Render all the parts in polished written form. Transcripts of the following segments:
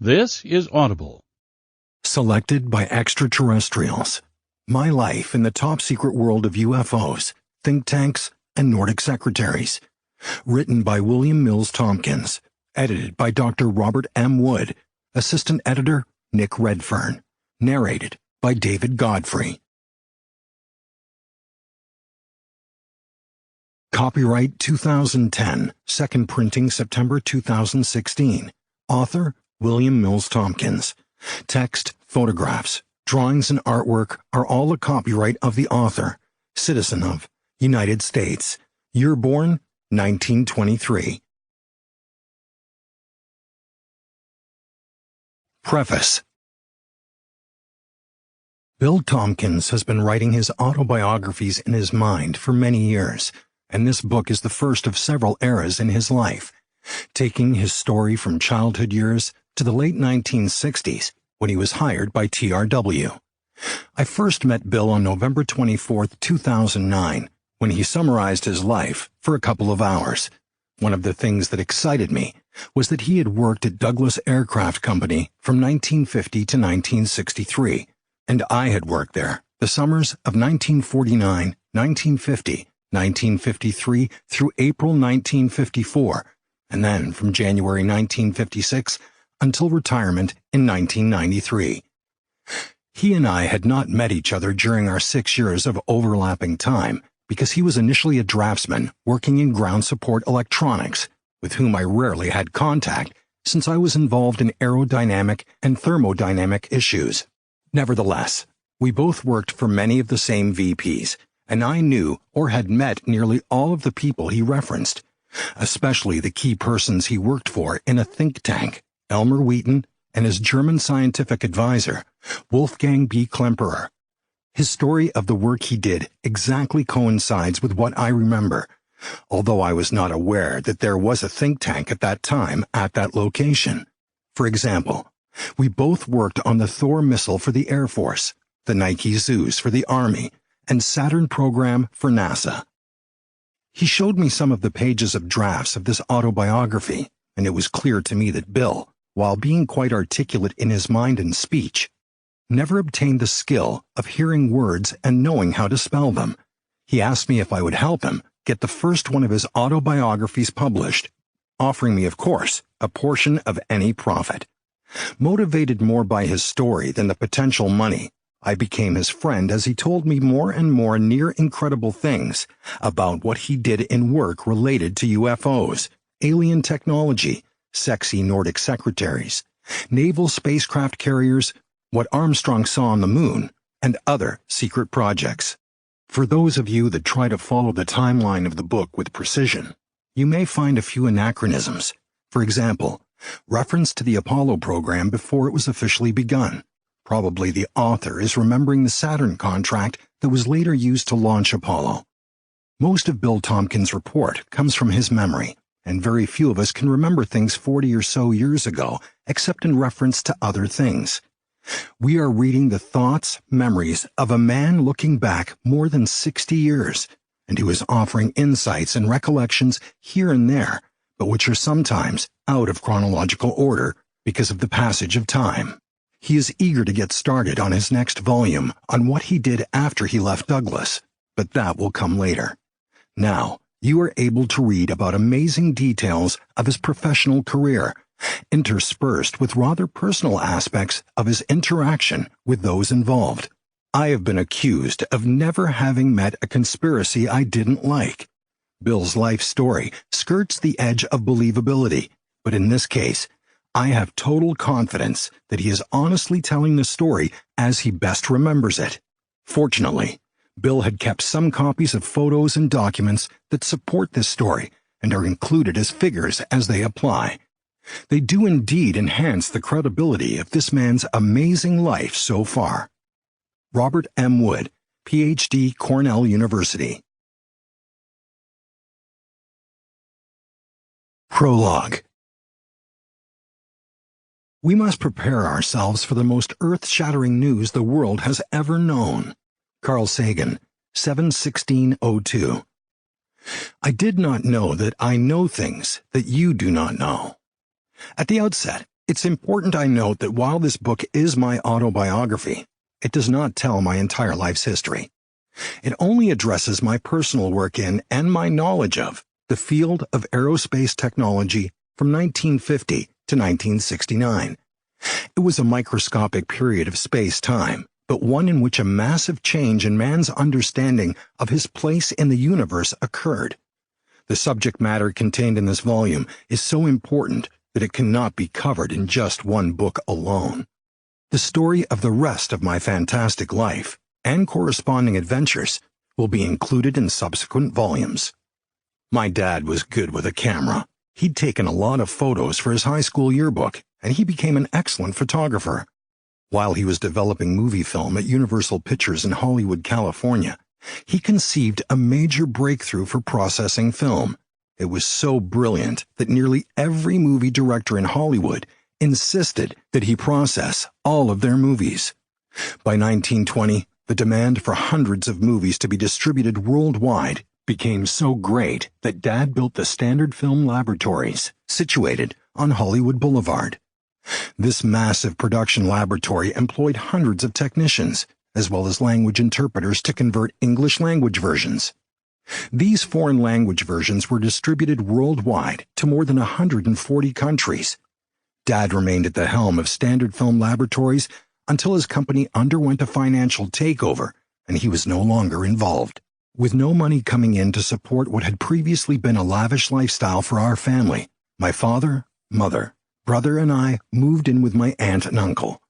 This is Audible. Selected by Extraterrestrials. My life in the top-secret world of UFOs, think tanks, and Nordic secretaries. Written by William Mills Tompkins. Edited by Dr. Robert M. Wood. Assistant editor, Nick Redfern. Narrated by David Godfrey. Copyright 2010. Second printing September 2016. Author, William Mills Tompkins. Text, photographs, drawings, and artwork are all the copyright of the author. Citizen of United States. Year born, 1923. Preface. Bill Tompkins has been writing his autobiographies in his mind for many years, and this book is the first of several eras in his life, taking his story from childhood years to the late 1960s, when he was hired by TRW. I first met Bill on November 24, 2009, when he summarized his life for a couple of hours. One of the things that excited me was that he had worked at Douglas Aircraft Company from 1950 to 1963, and I had worked there the summers of 1949, 1950, 1953 through April 1954, and then from January 1956 until retirement in 1993. He and I had not met each other during our 6 years of overlapping time because he was initially a draftsman working in ground support electronics, with whom I rarely had contact since I was involved in aerodynamic and thermodynamic issues. Nevertheless, we both worked for many of the same VPs, and I knew or had met nearly all of the people he referenced, especially the key persons he worked for in a think tank, Elmer Wheaton, and his German scientific advisor, Wolfgang B. Klemperer. His story of the work he did exactly coincides with what I remember, although I was not aware that there was a think tank at that time at that location. For example, we both worked on the Thor missile for the Air Force, the Nike Zeus for the Army, and Saturn program for NASA. He showed me some of the pages of drafts of this autobiography, and it was clear to me that Bill, while being quite articulate in his mind and speech, never obtained the skill of hearing words and knowing how to spell them. He asked me if I would help him get the first one of his autobiographies published, offering me, of course, a portion of any profit. Motivated more by his story than the potential money, I became his friend as he told me more and more near incredible things about what he did in work related to UFOs, alien technology, sexy Nordic secretaries, naval spacecraft carriers, what Armstrong saw on the moon, and other secret projects. For those of you that try to follow the timeline of the book with precision, you may find a few anachronisms. For example, reference to the Apollo program before it was officially begun. Probably the author is remembering the Saturn contract that was later used to launch Apollo. Most of Bill Tompkins' report comes from his memory, and very few of us can remember things 40 or so years ago, except in reference to other things. We are reading the thoughts, memories of a man looking back more than 60 years, and who is offering insights and recollections here and there, but which are sometimes out of chronological order because of the passage of time. He is eager to get started on his next volume on what he did after he left Douglas, but that will come later. Now, you are able to read about amazing details of his professional career, interspersed with rather personal aspects of his interaction with those involved. I have been accused of never having met a conspiracy I didn't like. Bill's life story skirts the edge of believability, but in this case, I have total confidence that he is honestly telling the story as he best remembers it. Fortunately, Bill had kept some copies of photos and documents that support this story and are included as figures as they apply. They do indeed enhance the credibility of this man's amazing life so far. Robert M. Wood, Ph.D., Cornell University. Prologue. We must prepare ourselves for the most earth-shattering news the world has ever known. Carl Sagan, 7/16/02. I did not know that I know things that you do not know. At the outset, It's important I note that while this book is my autobiography, it does not tell my entire life's history. It only addresses my personal work in and my knowledge of the field of aerospace technology from 1950 to 1969. It was a microscopic period of space-time, but one in which a massive change in man's understanding of his place in the universe occurred. The subject matter contained in this volume is so important that it cannot be covered in just one book alone. The story of the rest of my fantastic life and corresponding adventures will be included in subsequent volumes. My dad was good with a camera. He'd taken a lot of photos for his high school yearbook, and he became an excellent photographer. While he was developing movie film at Universal Pictures in Hollywood, California, he conceived a major breakthrough for processing film. It was so brilliant that nearly every movie director in Hollywood insisted that he process all of their movies. By 1920, the demand for hundreds of movies to be distributed worldwide became so great that Dad built the Standard Film Laboratories, situated on Hollywood Boulevard. This massive production laboratory employed hundreds of technicians, as well as language interpreters to convert English language versions. These foreign language versions were distributed worldwide to more than 140 countries. Dad remained at the helm of Standard Film Laboratories until his company underwent a financial takeover and he was no longer involved. With no money coming in to support what had previously been a lavish lifestyle for our family, my father, mother, brother, and I moved in with my aunt and uncle.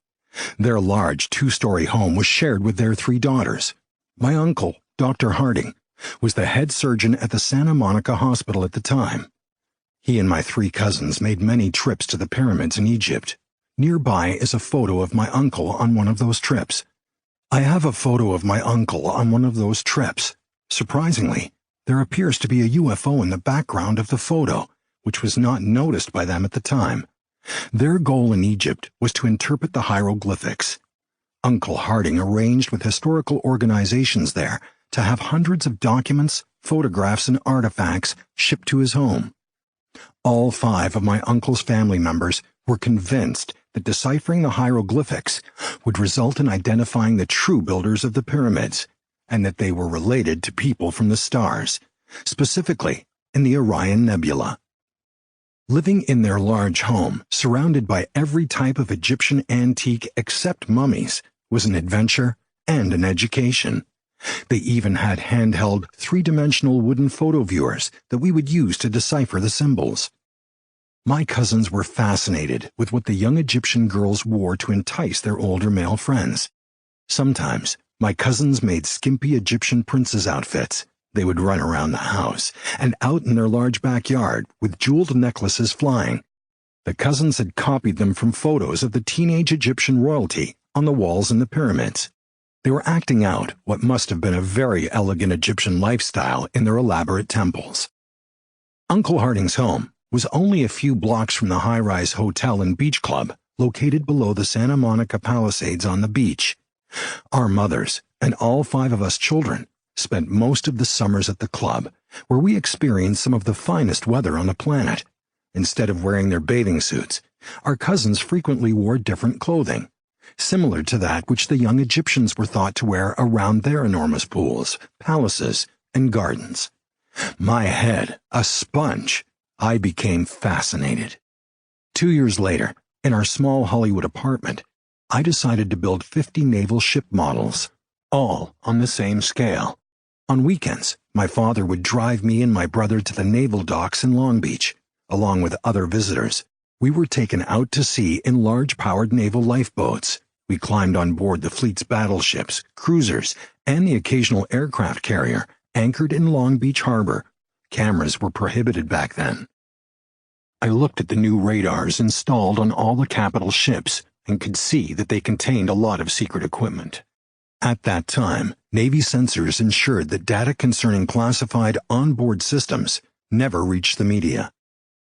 Their large two-story home was shared with their 3 daughters. My uncle, Dr. Harding, was the head surgeon at the Santa Monica Hospital at the time. He and my 3 cousins made many trips to the pyramids in Egypt. Nearby is a photo of my uncle on one of those trips. I have a photo of my uncle on one of those trips. Surprisingly, there appears to be a UFO in the background of the photo, which was not noticed by them at the time. Their goal in Egypt was to interpret the hieroglyphics. Uncle Harding arranged with historical organizations there to have hundreds of documents, photographs, and artifacts shipped to his home. All 5 of my uncle's family members were convinced that deciphering the hieroglyphics would result in identifying the true builders of the pyramids, and that they were related to people from the stars, specifically in the Orion Nebula. Living in their large home, surrounded by every type of Egyptian antique except mummies, was an adventure and an education. They even had handheld 3-dimensional wooden photo viewers that we would use to decipher the symbols. My cousins were fascinated with what the young Egyptian girls wore to entice their older male friends. Sometimes, my cousins made skimpy Egyptian princess outfits. They would run around the house and out in their large backyard with jeweled necklaces flying. The cousins had copied them from photos of the teenage Egyptian royalty on the walls in the pyramids. They were acting out what must have been a very elegant Egyptian lifestyle in their elaborate temples. Uncle Harding's home was only a few blocks from the high-rise hotel and beach club located below the Santa Monica Palisades on the beach. Our mothers, and all 5 of us children, spent most of the summers at the club, where we experienced some of the finest weather on the planet. Instead of wearing their bathing suits, our cousins frequently wore different clothing, similar to that which the young Egyptians were thought to wear around their enormous pools, palaces, and gardens. My head a sponge, I became fascinated. 2 years later, in our small Hollywood apartment, I decided to build 50 naval ship models, all on the same scale. On weekends, my father would drive me and my brother to the naval docks in Long Beach. Along with other visitors, we were taken out to sea in large-powered naval lifeboats. We climbed on board the fleet's battleships, cruisers, and the occasional aircraft carrier anchored in Long Beach Harbor. Cameras were prohibited back then. I looked at the new radars installed on all the capital ships and could see that they contained a lot of secret equipment. At that time, Navy censors ensured that data concerning classified onboard systems never reached the media.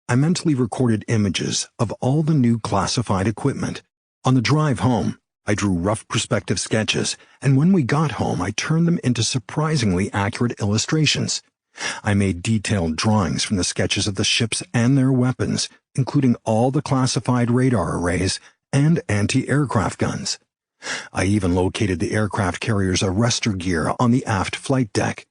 I mentally recorded images of all the new classified equipment. On the drive home, I drew rough perspective sketches, and when we got home, I turned them into surprisingly accurate illustrations. I made detailed drawings from the sketches of the ships and their weapons, including all the classified radar arrays and anti-aircraft guns. I even located the aircraft carrier's arrestor gear on the aft flight deck.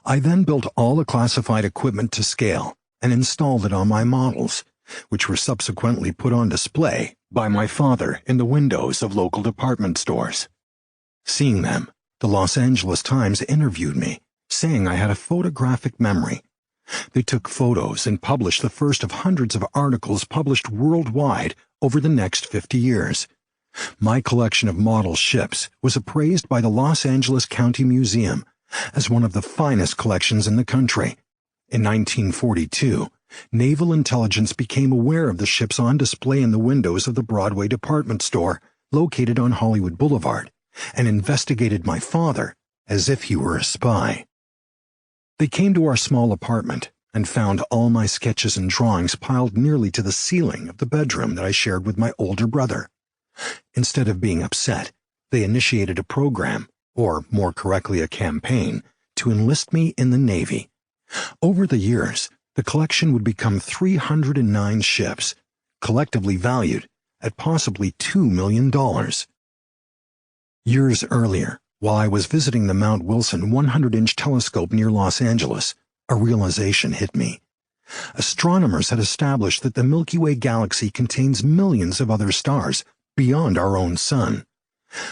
I then built all the classified equipment to scale and installed it on my models, which were subsequently put on display by my father in the windows of local department stores. Seeing them, the Los Angeles Times interviewed me, saying I had a photographic memory. They took photos and published the first of hundreds of articles published worldwide over the next 50 years. My collection of model ships was appraised by the Los Angeles County Museum as one of the finest collections in the country. In 1942, naval intelligence became aware of the ships on display in the windows of the Broadway department store located on Hollywood Boulevard and investigated my father as if he were a spy. They came to our small apartment and found all my sketches and drawings piled nearly to the ceiling of the bedroom that I shared with my older brother. Instead of being upset, they initiated a program, or more correctly a campaign, to enlist me in the Navy. Over the years, the collection would become 309 ships, collectively valued at possibly $2 million. Years earlier, while I was visiting the Mount Wilson 100-inch telescope near Los Angeles, a realization hit me. Astronomers had established that the Milky Way galaxy contains millions of other stars beyond our own sun.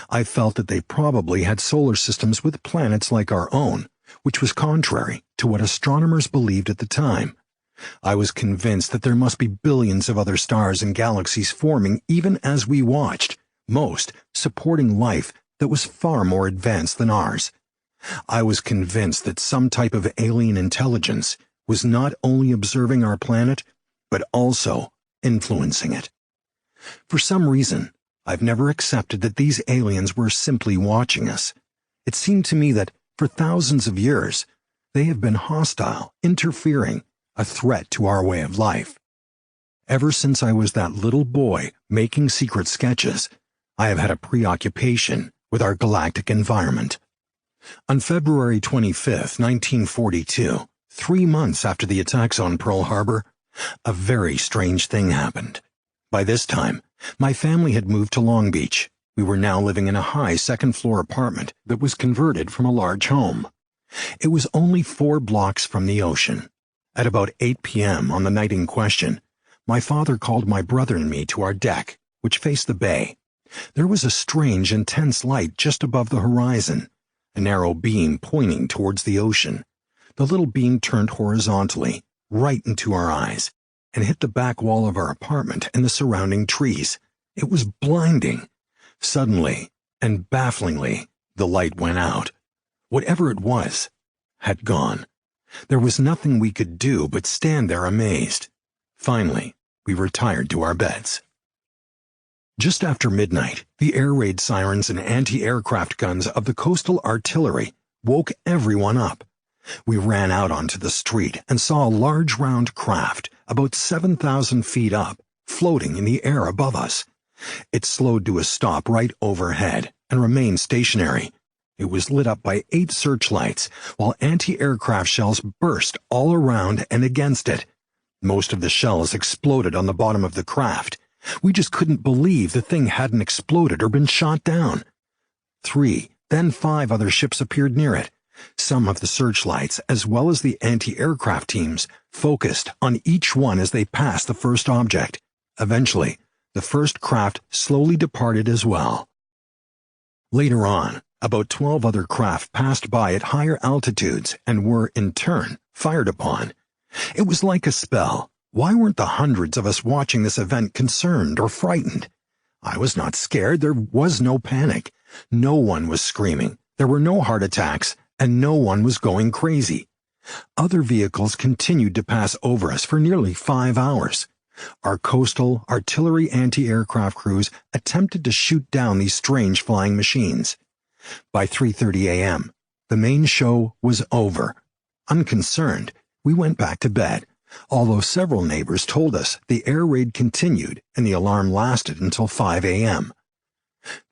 I felt that they probably had solar systems with planets like our own, which was contrary to what astronomers believed at the time. I was convinced that there must be billions of other stars and galaxies forming even as we watched, most supporting life that was far more advanced than ours. I was convinced that some type of alien intelligence was not only observing our planet, but also influencing it. For some reason, I've never accepted that these aliens were simply watching us. It seemed to me that, for thousands of years, they have been hostile, interfering, a threat to our way of life. Ever since I was that little boy making secret sketches, I have had a preoccupation with our galactic environment. On February 25, 1942, 3 months after the attacks on Pearl Harbor, a very strange thing happened. By this time, my family had moved to Long Beach. We were now living in a high second-floor apartment that was converted from a large home. It was only 4 blocks from the ocean. At about 8 p.m. on the night in question, my father called my brother and me to our deck, which faced the bay. There was a strange, intense light just above the horizon, a narrow beam pointing towards the ocean. The little beam turned horizontally, right into our eyes, and hit the back wall of our apartment and the surrounding trees. It was blinding. Suddenly, and bafflingly, the light went out. Whatever it was, had gone. There was nothing we could do but stand there amazed. Finally, we retired to our beds. Just after midnight, the air raid sirens and anti-aircraft guns of the coastal artillery woke everyone up. We ran out onto the street and saw a large round craft, about 7,000 feet up, floating in the air above us. It slowed to a stop right overhead and remained stationary. It was lit up by 8 searchlights, while anti-aircraft shells burst all around and against it. Most of the shells exploded on the bottom of the craft. We just couldn't believe the thing hadn't exploded or been shot down. 3, then 5 other ships appeared near it. Some of the searchlights, as well as the anti-aircraft teams, focused on each one as they passed the first object. Eventually, the first craft slowly departed as well. Later on, about 12 other craft passed by at higher altitudes and were, in turn, fired upon. It was like a spell. Why weren't the hundreds of us watching this event concerned or frightened? I was not scared. There was no panic. No one was screaming. There were no heart attacks, and no one was going crazy. Other vehicles continued to pass over us for nearly 5 hours. Our coastal artillery anti-aircraft crews attempted to shoot down these strange flying machines. By 3:30 a.m., the main show was over. Unconcerned, we went back to bed, although several neighbors told us the air raid continued and the alarm lasted until 5 a.m.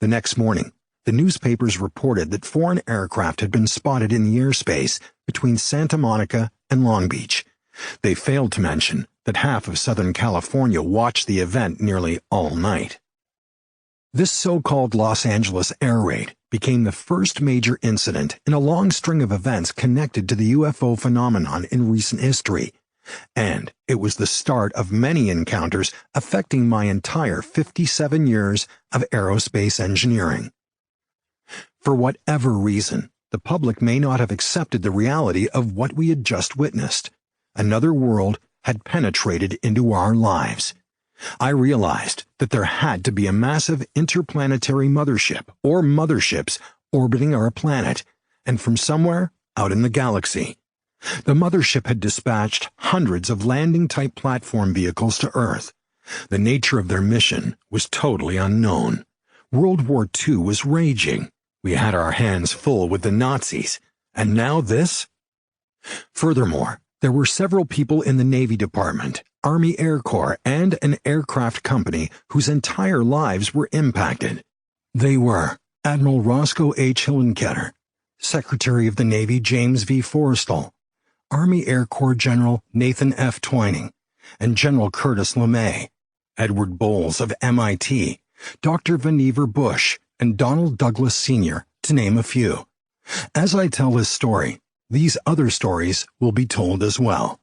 The next morning, the newspapers reported that foreign aircraft had been spotted in the airspace between Santa Monica and Long Beach. They failed to mention that half of Southern California watched the event nearly all night. This so-called Los Angeles air raid became the first major incident in a long string of events connected to the UFO phenomenon in recent history, and it was the start of many encounters affecting my entire 57 years of aerospace engineering. For whatever reason, the public may not have accepted the reality of what we had just witnessed. Another world had penetrated into our lives. I realized that there had to be a massive interplanetary mothership or motherships orbiting our planet, and from somewhere out in the galaxy. The mothership had dispatched hundreds of landing-type platform vehicles to Earth. The nature of their mission was totally unknown. World War II was raging. We had our hands full with the Nazis, and now this? Furthermore, there were several people in the Navy Department, Army Air Corps, and an aircraft company whose entire lives were impacted. They were Admiral Roscoe H. Hillenkoetter, Secretary of the Navy James V. Forrestal, Army Air Corps General Nathan F. Twining, and General Curtis LeMay, Edward Bowles of MIT, Dr. Vannevar Bush, and Donald Douglas Sr., to name a few. As I tell this story, these other stories will be told as well.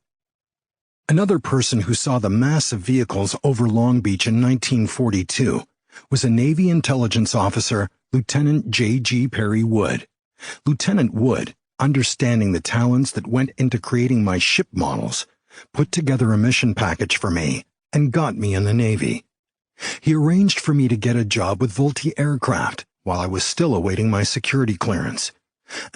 Another person who saw the massive vehicles over Long Beach in 1942 was a Navy intelligence officer, Lieutenant J.G. Perry Wood. Lieutenant Wood, understanding the talents that went into creating my ship models, put together a mission package for me and got me in the Navy. He arranged for me to get a job with Vultee Aircraft while I was still awaiting my security clearance.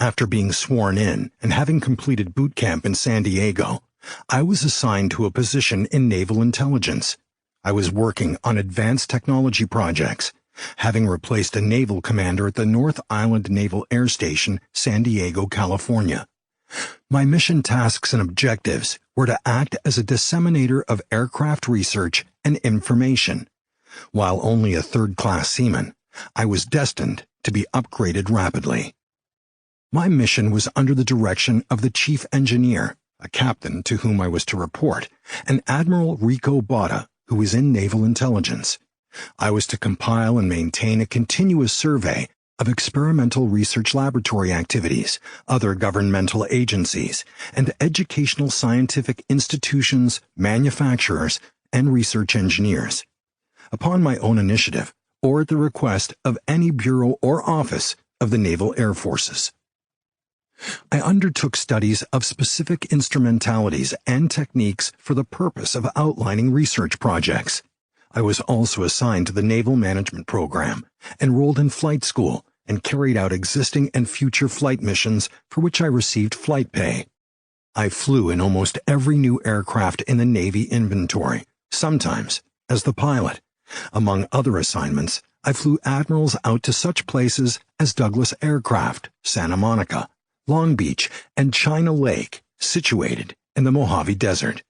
After being sworn in and having completed boot camp in San Diego, I was assigned to a position in naval intelligence. I was working on advanced technology projects, having replaced a naval commander at the North Island Naval Air Station, San Diego, California. My mission tasks and objectives were to act as a disseminator of aircraft research and information. While only a third-class seaman, I was destined to be upgraded rapidly. My mission was under the direction of the chief engineer, a captain to whom I was to report, and Admiral Rico Botta, who was in naval intelligence. I was to compile and maintain a continuous survey of experimental research laboratory activities, other governmental agencies, and educational scientific institutions, manufacturers, and research engineers. Upon my own initiative, or at the request of any bureau or office of the Naval Air Forces. I undertook studies of specific instrumentalities and techniques for the purpose of outlining research projects. I was also assigned to the Naval Management Program, enrolled in flight school, and carried out existing and future flight missions for which I received flight pay. I flew in almost every new aircraft in the Navy inventory, sometimes as the pilot. Among other assignments, I flew admirals out to such places as Douglas Aircraft, Santa Monica, Long Beach, and China Lake, situated in the Mojave Desert.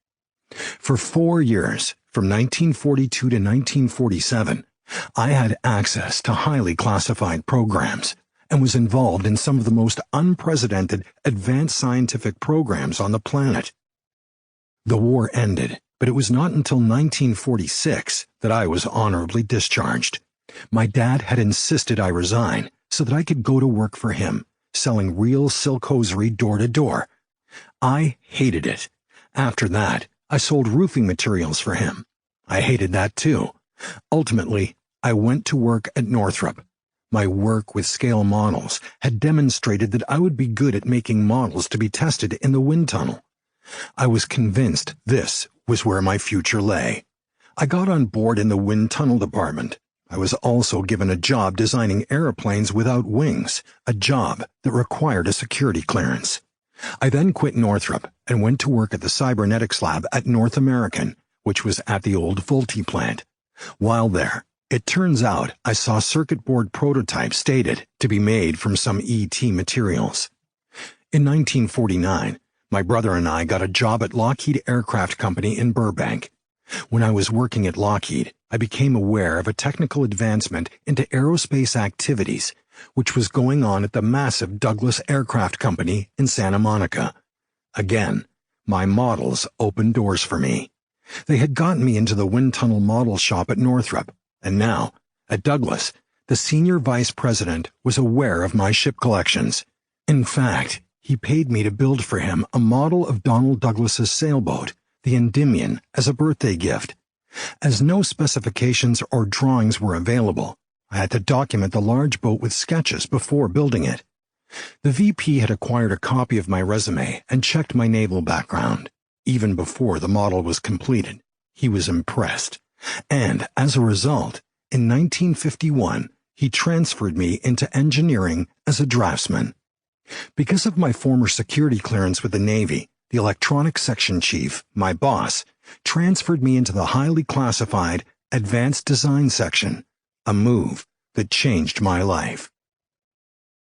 For 4 years, from 1942 to 1947, I had access to highly classified programs and was involved in some of the most unprecedented advanced scientific programs on the planet. The war ended, but it was not until 1946 that I was honorably discharged. My dad had insisted I resign so that I could go to work for him, selling real silk hosiery door to door. I hated it. After that, I sold roofing materials for him. I hated that too. Ultimately, I went to work at Northrop. My work with scale models had demonstrated that I would be good at making models to be tested in the wind tunnel. I was convinced this was where my future lay. I got on board in the wind tunnel department. I was also given a job designing airplanes without wings, a job that required a security clearance. I then quit Northrop and went to work at the cybernetics lab at North American, which was at the old Vultee plant. While there, it turns out I saw circuit board prototypes stated to be made from some ET materials. In 1949, my brother and I got a job at Lockheed Aircraft Company in Burbank. When I was working at Lockheed, I became aware of a technical advancement into aerospace activities which was going on at the massive Douglas Aircraft Company in Santa Monica. Again, my models opened doors for me. They had gotten me into the wind tunnel model shop at Northrop, and now, at Douglas, the senior vice president was aware of my ship collections. In fact, he paid me to build for him a model of Donald Douglas's sailboat, the Endymion, as a birthday gift. As no specifications or drawings were available, I had to document the large boat with sketches before building it. The VP had acquired a copy of my resume and checked my naval background. Even before the model was completed, he was impressed. And, as a result, in 1951, he transferred me into engineering as a draftsman. Because of my former security clearance with the Navy, the electronics section chief, my boss, transferred me into the highly classified advanced design section, a move that changed my life.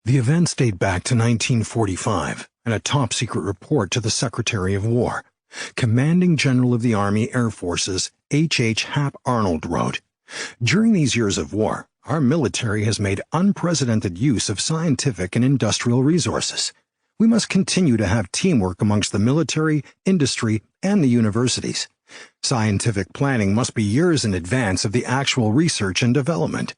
The events date back to 1945 and a top-secret report to the Secretary of War. Commanding General of the Army Air Forces H. Hap Arnold wrote, "During these years of war, our military has made unprecedented use of scientific and industrial resources. We must continue to have teamwork amongst the military, industry, and the universities. Scientific planning must be years in advance of the actual research and development."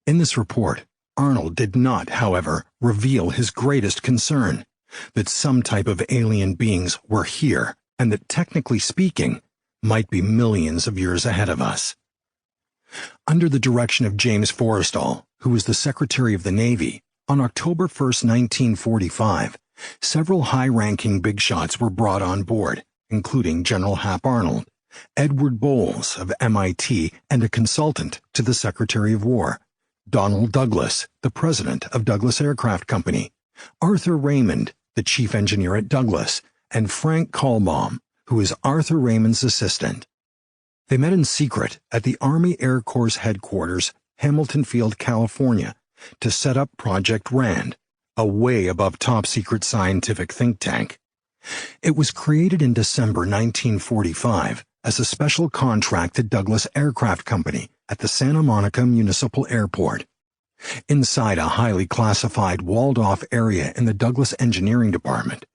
In this report, Arnold did not, however, reveal his greatest concern, that some type of alien beings were here, and that, technically speaking, might be millions of years ahead of us. Under the direction of James Forrestal, who was the Secretary of the Navy, on October 1, 1945, several high-ranking big shots were brought on board, including General Hap Arnold, Edward Bowles of MIT and a consultant to the Secretary of War, Donald Douglas, the president of Douglas Aircraft Company, Arthur Raymond, the chief engineer at Douglas, and Frank Kahlbaum, who is Arthur Raymond's assistant. They met in secret at the Army Air Corps headquarters, Hamilton Field, California, to set up Project RAND, a way above top-secret scientific think tank. It was created in December 1945 as a special contract to Douglas Aircraft Company at the Santa Monica Municipal Airport. Inside a highly classified, walled-off area in the Douglas Engineering Department,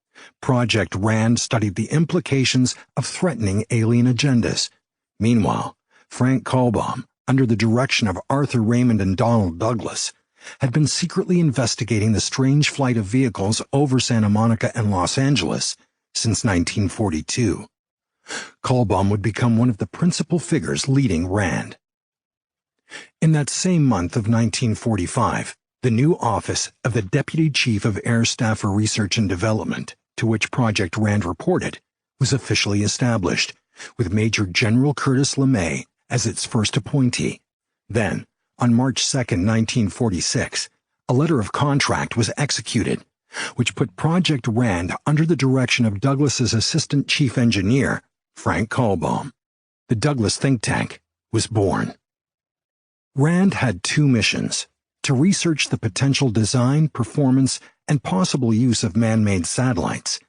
Project RAND studied the implications of threatening alien agendas. Meanwhile, Frank Kahlbaum, under the direction of Arthur Raymond and Donald Douglas, had been secretly investigating the strange flight of vehicles over Santa Monica and Los Angeles since 1942. Kahlbaum would become one of the principal figures leading RAND. In that same month of 1945, the new office of the Deputy Chief of Air Staff for Research and Development, to which Project RAND reported, was officially established, with Major General Curtis LeMay as its first appointee. Then, on March 2, 1946, a letter of contract was executed, which put Project RAND under the direction of Douglas's assistant chief engineer, Frank Kahlbaum. The Douglas think tank was born. RAND had two missions: to research the potential design, performance, and possible use of man-made satellites,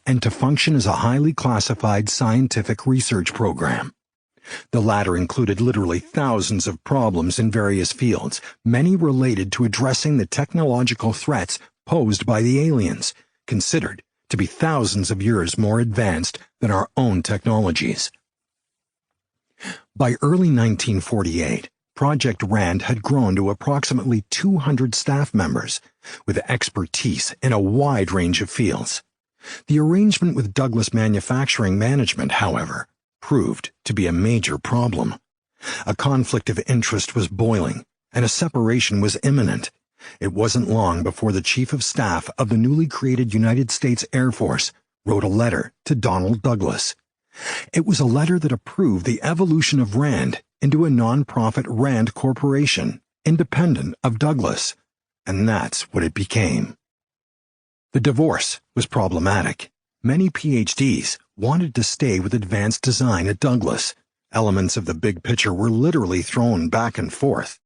and to function as a highly classified scientific research program. The latter included literally thousands of problems in various fields, many related to addressing the technological threats posed by the aliens, considered to be thousands of years more advanced than our own technologies. By early 1948, Project RAND had grown to approximately 200 staff members, with expertise in a wide range of fields. The arrangement with Douglas Manufacturing Management, however, proved to be a major problem. A conflict of interest was boiling, and a separation was imminent. It wasn't long before the Chief of Staff of the newly created United States Air Force wrote a letter to Donald Douglas. It was a letter that approved the evolution of RAND into a non-profit RAND corporation, independent of Douglas, and that's what it became. The divorce was problematic. Many PhDs wanted to stay with advanced design at Douglas. Elements of the big picture were literally thrown back and forth.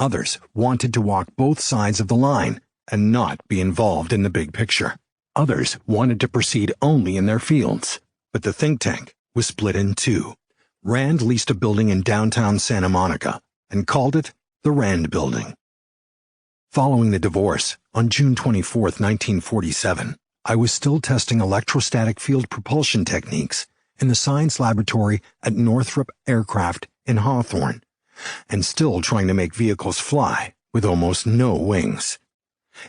Others wanted to walk both sides of the line and not be involved in the big picture. Others wanted to proceed only in their fields. But the think tank was split in two. RAND leased a building in downtown Santa Monica and called it the RAND Building. Following the divorce, on June 24, 1947, I was still testing electrostatic field propulsion techniques in the science laboratory at Northrop Aircraft in Hawthorne, and still trying to make vehicles fly with almost no wings.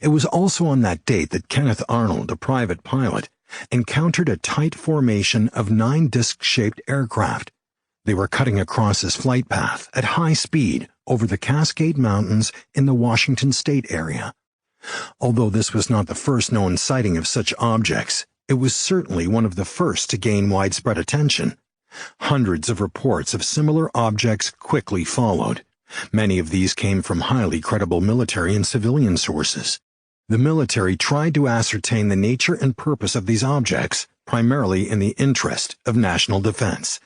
It was also on that date that Kenneth Arnold, a private pilot, encountered a tight formation of 9 disc-shaped aircraft. They were cutting across his flight path at high speed over the Cascade Mountains in the Washington state area. Although this was not the first known sighting of such objects, it was certainly one of the first to gain widespread attention. Hundreds of reports of similar objects quickly followed. Many of these came from highly credible military and civilian sources. The military tried to ascertain the nature and purpose of these objects, primarily in the interest of national defense.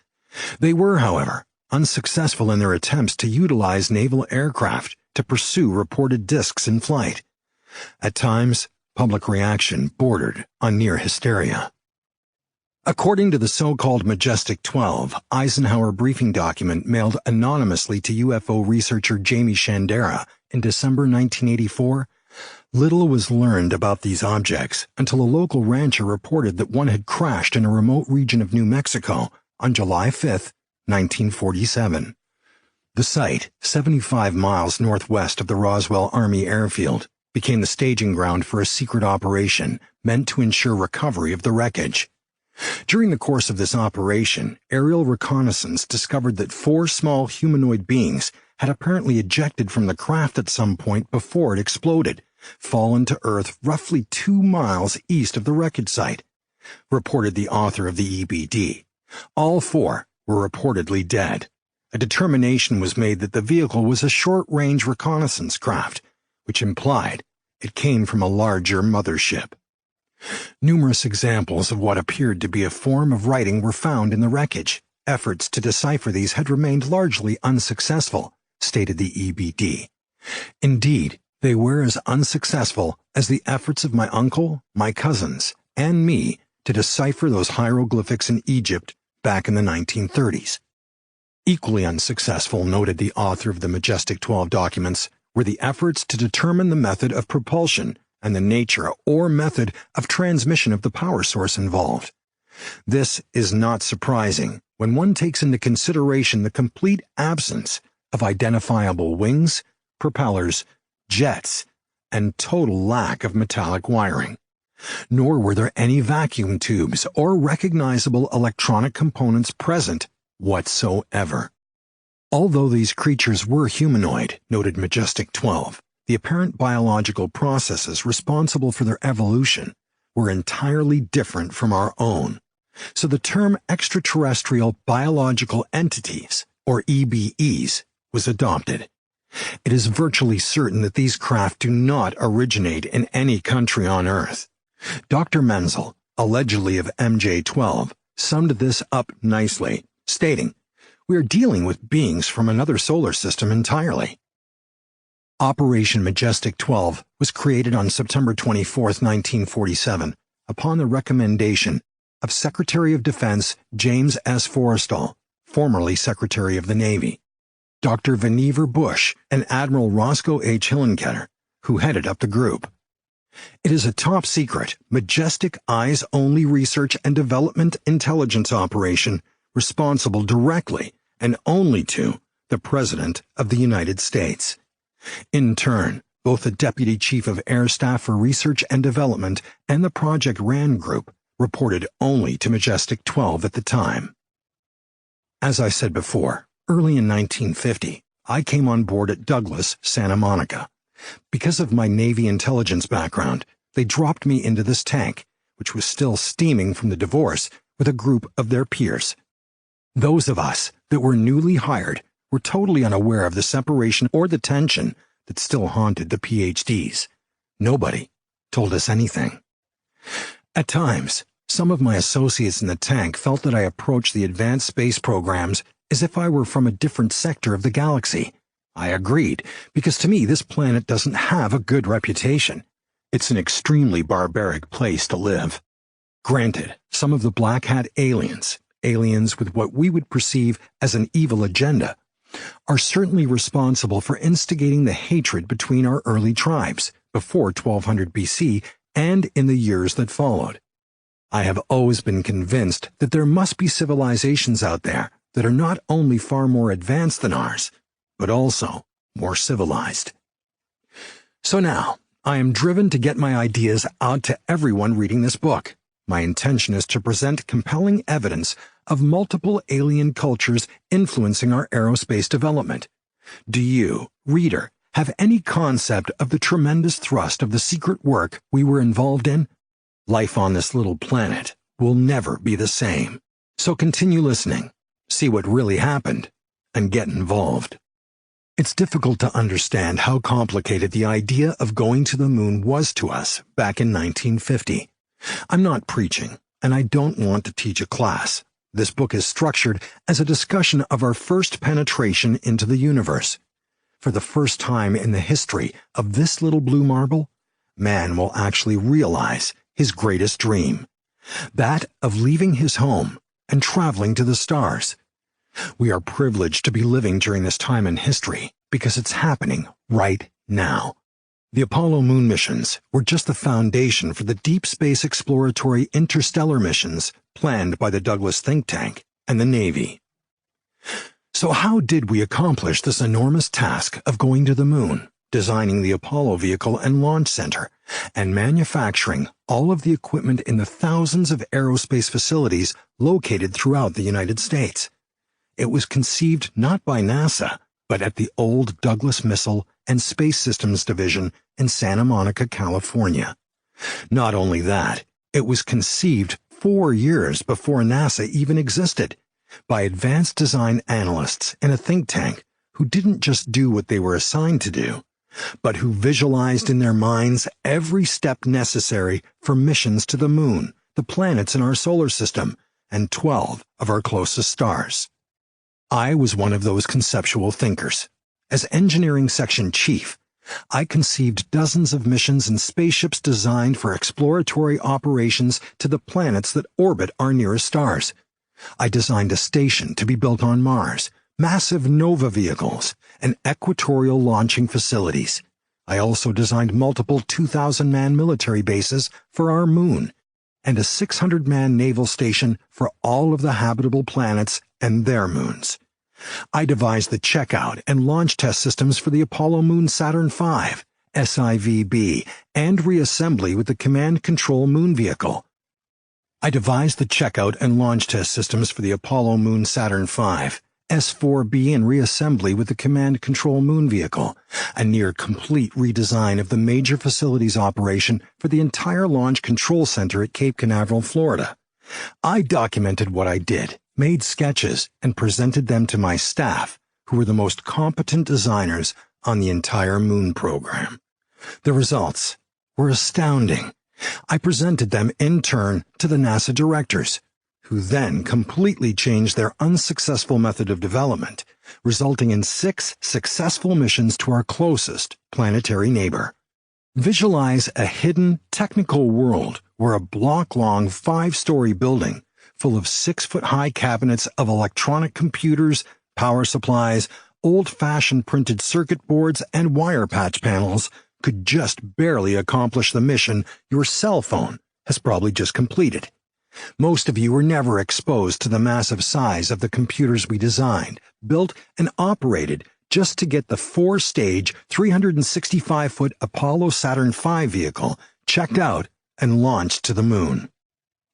They were, however, unsuccessful in their attempts to utilize naval aircraft to pursue reported discs in flight. At times, public reaction bordered on near hysteria. According to the so-called Majestic 12 Eisenhower briefing document mailed anonymously to UFO researcher Jamie Shandera in December 1984, little was learned about these objects until a local rancher reported that one had crashed in a remote region of New Mexico on July 5, 1947. The site, 75 miles northwest of the Roswell Army Airfield, became the staging ground for a secret operation meant to ensure recovery of the wreckage. During the course of this operation, aerial reconnaissance discovered that 4 small humanoid beings had apparently ejected from the craft at some point before it exploded, fallen to Earth roughly 2 miles east of the wreckage site, reported the author of the EBD. All 4 were reportedly dead. A determination was made that the vehicle was a short-range reconnaissance craft, which implied it came from a larger mothership. Numerous examples of what appeared to be a form of writing were found in the wreckage. Efforts to decipher these had remained largely unsuccessful, stated the EBD. Indeed, they were as unsuccessful as the efforts of my uncle, my cousins, and me to decipher those hieroglyphics in Egypt back in the 1930s. Equally unsuccessful, noted the author of the Majestic 12 documents, were the efforts to determine the method of propulsion and the nature or method of transmission of the power source involved. This is not surprising when one takes into consideration the complete absence of identifiable wings, propellers, jets, and total lack of metallic wiring. Nor were there any vacuum tubes or recognizable electronic components present whatsoever. Although these creatures were humanoid, noted Majestic 12, the apparent biological processes responsible for their evolution were entirely different from our own. So the term extraterrestrial biological entities, or EBEs, was adopted. It is virtually certain that these craft do not originate in any country on Earth. Dr. Menzel, allegedly of MJ-12, summed this up nicely, stating, "We are dealing with beings from another solar system entirely." Operation Majestic 12 was created on September 24, 1947, upon the recommendation of Secretary of Defense James S. Forrestal, formerly Secretary of the Navy, Dr. Vannevar Bush, and Admiral Roscoe H. Hillenkoetter, who headed up the group. It is a top-secret, majestic eyes-only research and development intelligence operation responsible directly and only to the President of the United States. In turn, both the Deputy Chief of Air Staff for Research and Development and the Project RAN Group reported only to Majestic 12 at the time. As I said before, early in 1950, I came on board at Douglas, Santa Monica. Because of my Navy intelligence background, they dropped me into this tank, which was still steaming from the divorce, with a group of their peers. Those of us that were newly hired were totally unaware of the separation or the tension that still haunted the PhDs. Nobody told us anything. At times, some of my associates in the tank felt that I approached the advanced space programs as if I were from a different sector of the galaxy. I agreed, because to me this planet doesn't have a good reputation. It's an extremely barbaric place to live. Granted, some of the black hat aliens with what we would perceive as an evil agenda, are certainly responsible for instigating the hatred between our early tribes before 1200 BC and in the years that followed. I have always been convinced that there must be civilizations out there that are not only far more advanced than ours, but also more civilized. So now, I am driven to get my ideas out to everyone reading this book. My intention is to present compelling evidence of multiple alien cultures influencing our aerospace development. Do you, reader, have any concept of the tremendous thrust of the secret work we were involved in? Life on this little planet will never be the same. So continue listening, see what really happened, and get involved. It's difficult to understand how complicated the idea of going to the moon was to us back in 1950. I'm not preaching, and I don't want to teach a class. This book is structured as a discussion of our first penetration into the universe. For the first time in the history of this little blue marble, man will actually realize his greatest dream, that of leaving his home and traveling to the stars. We are privileged to be living during this time in history because it's happening right now. The Apollo moon missions were just the foundation for the deep space exploratory interstellar missions planned by the Douglas think tank and the Navy. So how did we accomplish this enormous task of going to the moon, designing the Apollo vehicle and launch center, and manufacturing all of the equipment in the thousands of aerospace facilities located throughout the United States? It was conceived not by NASA, but at the old Douglas Missile and Space Systems Division in Santa Monica, California. Not only that, it was conceived 4 years before NASA even existed, by advanced design analysts in a think tank who didn't just do what they were assigned to do, but who visualized in their minds every step necessary for missions to the moon, the planets in our solar system, and 12 of our closest stars. I was one of those conceptual thinkers. As engineering section chief, I conceived dozens of missions and spaceships designed for exploratory operations to the planets that orbit our nearest stars. I designed a station to be built on Mars, massive NOVA vehicles, and equatorial launching facilities. I also designed multiple 2,000-man military bases for our moon, and a 600-man naval station for all of the habitable planets and their moons. I devised the checkout and launch test systems for the Apollo Moon Saturn V, SIVB, and reassembly with the Command Control Moon Vehicle. I devised the checkout and launch test systems for the Apollo Moon Saturn V, S4B, and reassembly with the Command Control Moon Vehicle, a near-complete redesign of the major facilities operation for the entire Launch Control Center at Cape Canaveral, Florida. I documented what I did, made sketches, and presented them to my staff, who were the most competent designers on the entire moon program. The results were astounding. I presented them in turn to the NASA directors, who then completely changed their unsuccessful method of development, resulting in 6 successful missions to our closest planetary neighbor. Visualize a hidden, technical world where a block-long 5-story building full of 6-foot-high cabinets of electronic computers, power supplies, old-fashioned printed circuit boards, and wire patch panels could just barely accomplish the mission your cell phone has probably just completed. Most of you were never exposed to the massive size of the computers we designed, built, and operated just to get the 4-stage, 365-foot Apollo Saturn V vehicle checked out and launched to the moon.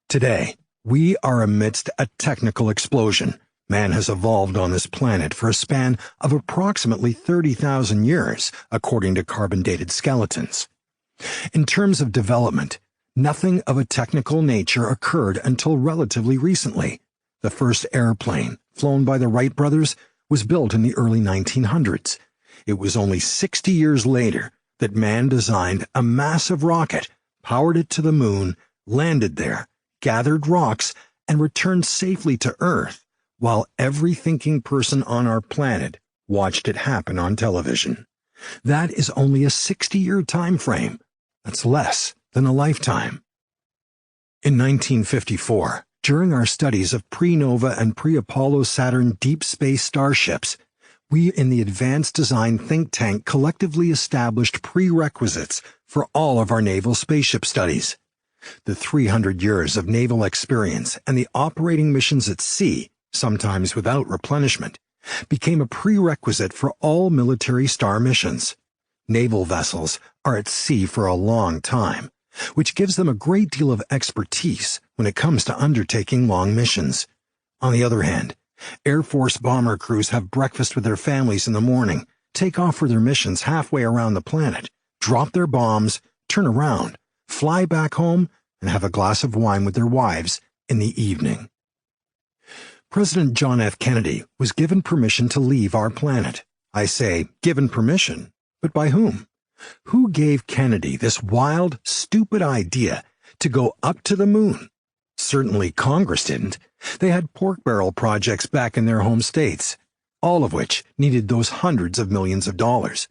Today, we are amidst a technical explosion. Man has evolved on this planet for a span of approximately 30,000 years, according to carbon-dated skeletons. In terms of development, nothing of a technical nature occurred until relatively recently. The first airplane, flown by the Wright brothers, was built in the early 1900s. It was only 60 years later that man designed a massive rocket, powered it to the moon, landed there, gathered rocks, and returned safely to Earth, while every thinking person on our planet watched it happen on television. That is only a 60-year time frame. That's less than a lifetime. In 1954, during our studies of pre-Nova and pre-Apollo Saturn deep space starships, We in the Advanced Design think tank collectively established prerequisites for all of our naval spaceship studies. The 300 years of naval experience and the operating missions at sea, sometimes without replenishment, became a prerequisite for all military star missions. Naval vessels are at sea for a long time, which gives them a great deal of expertise when it comes to undertaking long missions. On the other hand, Air Force bomber crews have breakfast with their families in the morning, take off for their missions halfway around the planet, drop their bombs, turn around, fly back home, and have a glass of wine with their wives in the evening. President John F. Kennedy was given permission to leave our planet. I say given permission, but by whom? Who gave Kennedy this wild, stupid idea to go up to the moon? Certainly Congress didn't. They had pork barrel projects back in their home states, all of which needed those hundreds of millions of dollars.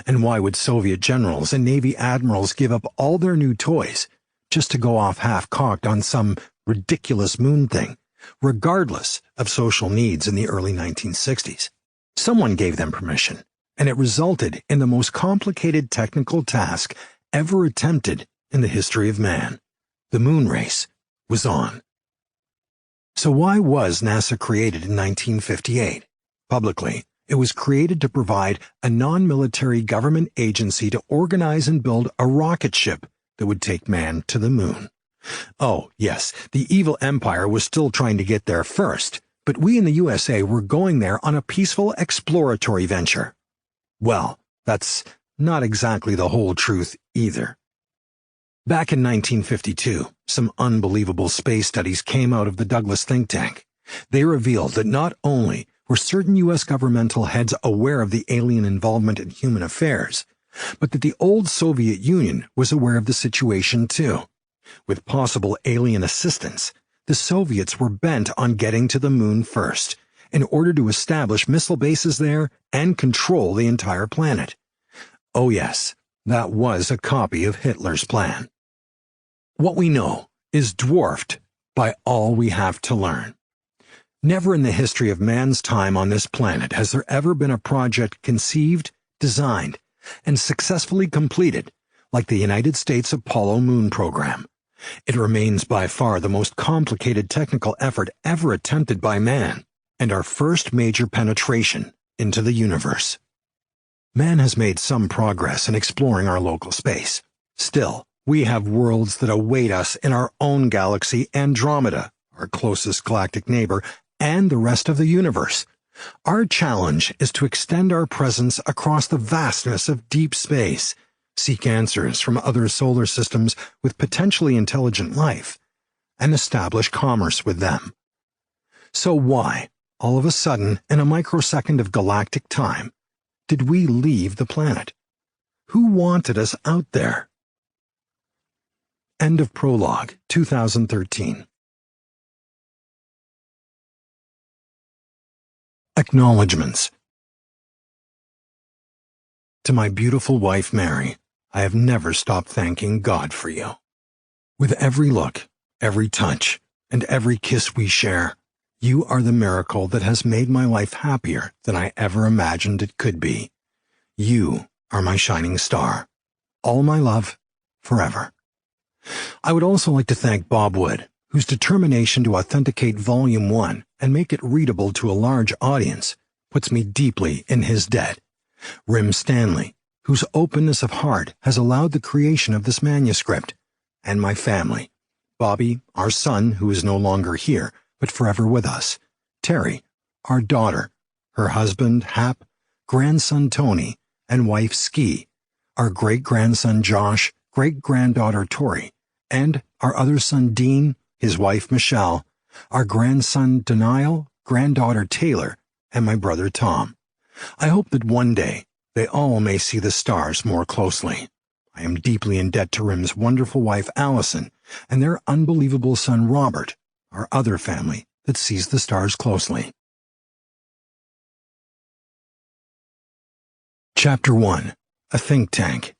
And why would Soviet generals and Navy admirals give up all their new toys just to go off half-cocked on some ridiculous moon thing, regardless of social needs in the early 1960s? Someone gave them permission, and it resulted in the most complicated technical task ever attempted in the history of man. The moon race was on. So why was NASA created in 1958? Publicly, it was created to provide a non-military government agency to organize and build a rocket ship that would take man to the moon. Oh, yes, the evil empire was still trying to get there first, but we in the USA were going there on a peaceful exploratory venture. Well, that's not exactly the whole truth either. Back in 1952, some unbelievable space studies came out of the Douglas think tank. They revealed that not only were certain U.S. governmental heads aware of the alien involvement in human affairs, but that the old Soviet Union was aware of the situation too. With possible alien assistance, the Soviets were bent on getting to the moon first, in order to establish missile bases there and control the entire planet. Oh yes, that was a copy of Hitler's plan. What we know is dwarfed by all we have to learn. Never in the history of man's time on this planet has there ever been a project conceived, designed, and successfully completed like the United States Apollo moon program. It remains by far the most complicated technical effort ever attempted by man, and our first major penetration into the universe. Man has made some progress in exploring our local space. Still, we have worlds that await us in our own galaxy, Andromeda, our closest galactic neighbor, and the rest of the universe. Our challenge is to extend our presence across the vastness of deep space, seek answers from other solar systems with potentially intelligent life, and establish commerce with them. So why, all of a sudden, in a microsecond of galactic time, did we leave the planet? Who wanted us out there? End of prologue, 2013. Acknowledgements. To my beautiful wife, Mary, I have never stopped thanking God for you. With every look, every touch, and every kiss we share, you are the miracle that has made my life happier than I ever imagined it could be. You are my shining star. All my love, forever. I would also like to thank Bob Wood, whose determination to authenticate Volume 1 and make it readable to a large audience puts me deeply in his debt. Rim Stanley, whose openness of heart has allowed the creation of this manuscript. And my family. Bobby, our son, who is no longer here, but forever with us. Terry, our daughter, her husband, Hap, grandson Tony, and wife Ski, our great-grandson Josh, great-granddaughter Tori, and our other son Dean, his wife Michelle, our grandson Denial, granddaughter Taylor, and my brother Tom. I hope that one day they all may see the stars more closely. I am deeply in debt to Rim's wonderful wife Allison and their unbelievable son Robert, our other family that sees the stars closely. Chapter 1. A Think Tank.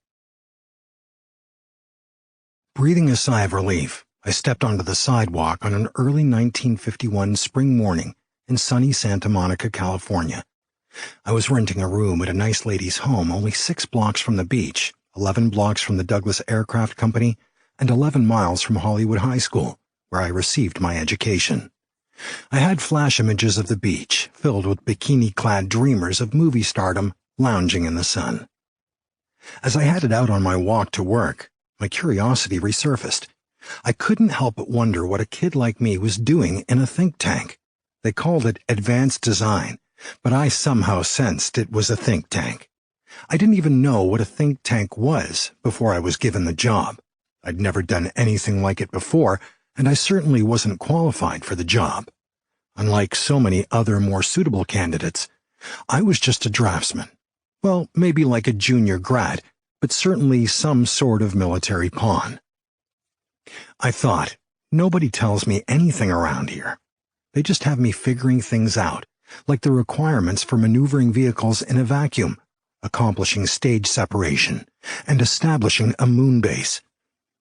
Breathing a sigh of relief, I stepped onto the sidewalk on an early 1951 spring morning in sunny Santa Monica, California. I was renting a room at a nice lady's home only 6 blocks from the beach, 11 blocks from the Douglas Aircraft Company, and 11 miles from Hollywood High School, where I received my education. I had flash images of the beach, filled with bikini-clad dreamers of movie stardom lounging in the sun. As I headed out on my walk to work, my curiosity resurfaced. I couldn't help but wonder what a kid like me was doing in a think tank. They called it advanced design, but I somehow sensed it was a think tank. I didn't even know what a think tank was before I was given the job. I'd never done anything like it before, and I certainly wasn't qualified for the job. Unlike so many other more suitable candidates, I was just a draftsman. Well, maybe like a junior grad, but certainly some sort of military pawn. I thought, nobody tells me anything around here. They just have me figuring things out, like the requirements for maneuvering vehicles in a vacuum, accomplishing stage separation, and establishing a moon base.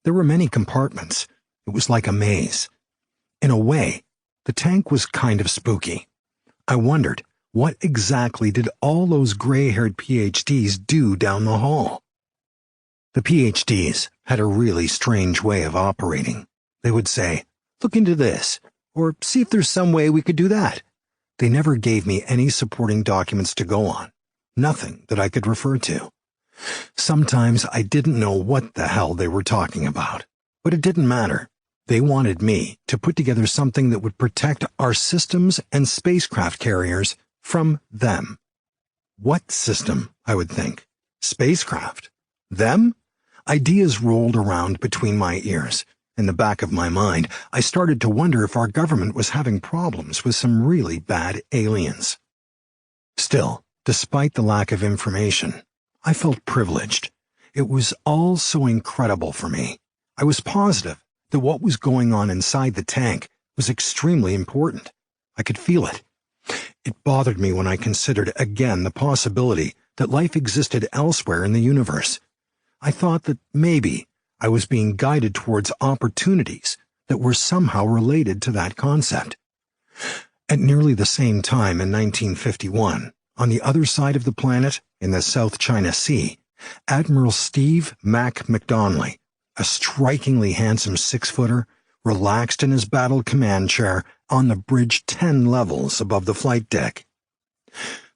There were many compartments. It was like a maze. In a way, the tank was kind of spooky. I wondered, what exactly did all those gray-haired PhDs do down the hall? The PhDs had a really strange way of operating. They would say, "Look into this," or "See if there's some way we could do that." They never gave me any supporting documents to go on, nothing that I could refer to. Sometimes I didn't know what the hell they were talking about, but it didn't matter. They wanted me to put together something that would protect our systems and spacecraft carriers from them. What system, I would think? Spacecraft? Them? Ideas rolled around between my ears. In the back of my mind, I started to wonder if our government was having problems with some really bad aliens. Still, despite the lack of information, I felt privileged. It was all so incredible for me. I was positive that what was going on inside the tank was extremely important. I could feel it. It bothered me when I considered again the possibility that life existed elsewhere in the universe. I thought that maybe I was being guided towards opportunities that were somehow related to that concept. At nearly the same time in 1951, on the other side of the planet, in the South China Sea, Admiral Steve Mac McDonley, a strikingly handsome 6-footer, relaxed in his battle command chair on the bridge 10 levels above the flight deck.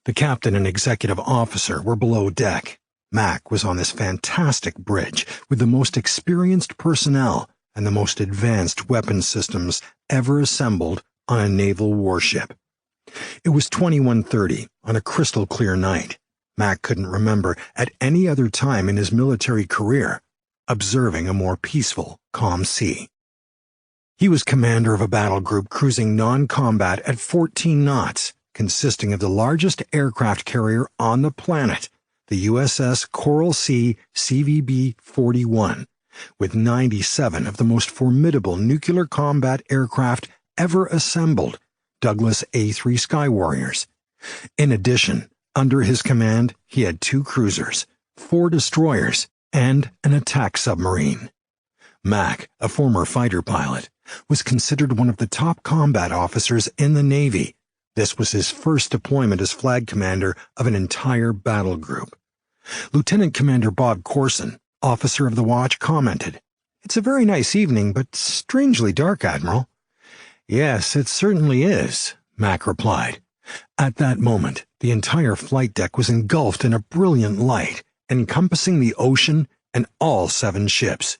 The captain and executive officer were below deck. Mac was on this fantastic bridge with the most experienced personnel and the most advanced weapon systems ever assembled on a naval warship. It was 21:30 on a crystal-clear night. Mac couldn't remember at any other time in his military career observing a more peaceful, calm sea. He was commander of a battle group cruising non-combat at 14 knots, consisting of the largest aircraft carrier on the planet, the USS Coral Sea CVB-41, with 97 of the most formidable nuclear combat aircraft ever assembled, Douglas A-3 Sky Warriors. In addition, under his command, he had 2 cruisers, 4 destroyers, and an attack submarine. Mac, a former fighter pilot, was considered one of the top combat officers in the Navy. This was his first deployment as flag commander of an entire battle group. Lieutenant Commander Bob Corson, officer of the watch, commented, "It's a very nice evening, but strangely dark, Admiral." "Yes, it certainly is," Mac replied. At that moment, the entire flight deck was engulfed in a brilliant light, encompassing the ocean and all 7 ships.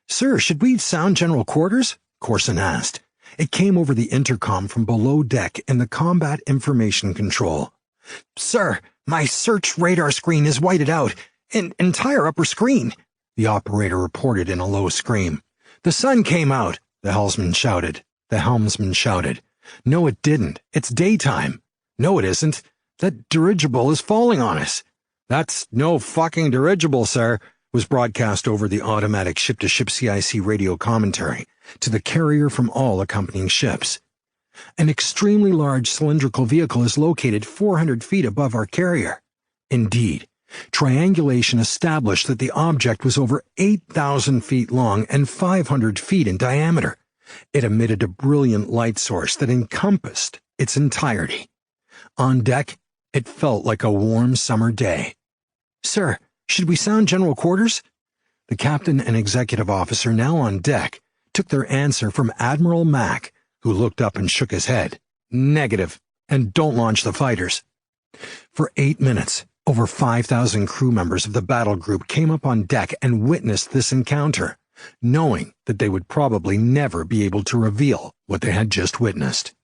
"Sir, should we sound general quarters?" Corson asked. It came over the intercom from below deck in the combat information control. "Sir, my search radar screen is whited out. An entire upper screen," the operator reported in a low scream. "The sun came out," the helmsman shouted. "No, it didn't. It's daytime." "No, it isn't. That dirigible is falling on us." "That's no fucking dirigible, sir," was broadcast over the automatic ship-to-ship CIC radio commentary to the carrier from all accompanying ships. "An extremely large cylindrical vehicle is located 400 feet above our carrier." Indeed, triangulation established that the object was over 8,000 feet long and 500 feet in diameter. It emitted a brilliant light source that encompassed its entirety. On deck, It felt like a warm summer day. "Sir, should we sound general quarters?" The captain and executive officer, now on deck, took their answer from Admiral Mack, who looked up and shook his head. "Negative, and don't launch the fighters." For 8 minutes, over 5,000 crew members of the battle group came up on deck and witnessed this encounter, knowing that they would probably never be able to reveal what they had just witnessed.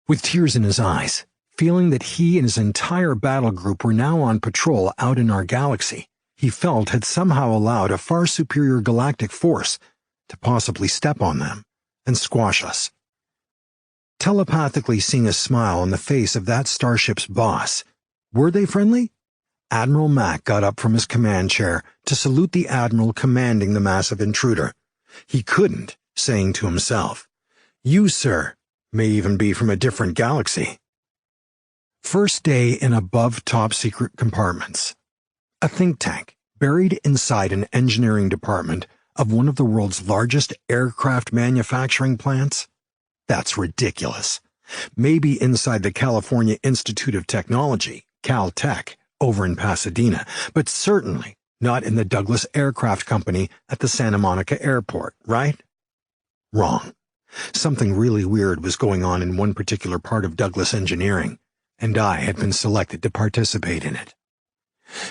With tears in his eyes, feeling that he and his entire battle group were now on patrol out in our galaxy, he felt had somehow allowed a far superior galactic force to possibly step on them and squash us. Telepathically seeing a smile on the face of that starship's boss, were they friendly? Admiral Mack got up from his command chair to salute the admiral commanding the massive intruder. He couldn't, saying to himself, "You, sir, may even be from a different galaxy." First day in above top-secret compartments. A think tank buried inside an engineering department of one of the world's largest aircraft manufacturing plants? That's ridiculous. Maybe inside the California Institute of Technology, Caltech, over in Pasadena, but certainly not in the Douglas Aircraft Company at the Santa Monica Airport, right? Wrong. Something really weird was going on in one particular part of Douglas engineering, and I had been selected to participate in it.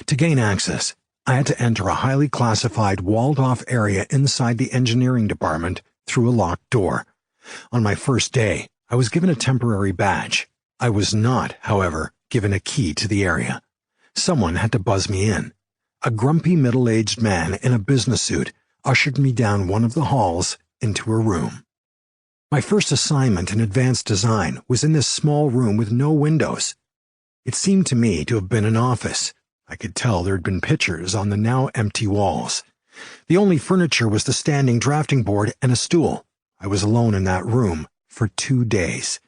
To gain access, I had to enter a highly classified, walled-off area inside the engineering department through a locked door. On my first day, I was given a temporary badge. I was not, however, given a key to the area. Someone had to buzz me in. A grumpy middle-aged man in a business suit ushered me down one of the halls into a room. My first assignment in advanced design was in this small room with no windows. It seemed to me to have been an office. I could tell there had been pictures on the now empty walls. The only furniture was the standing drafting board and a stool. I was alone in that room for 2 days.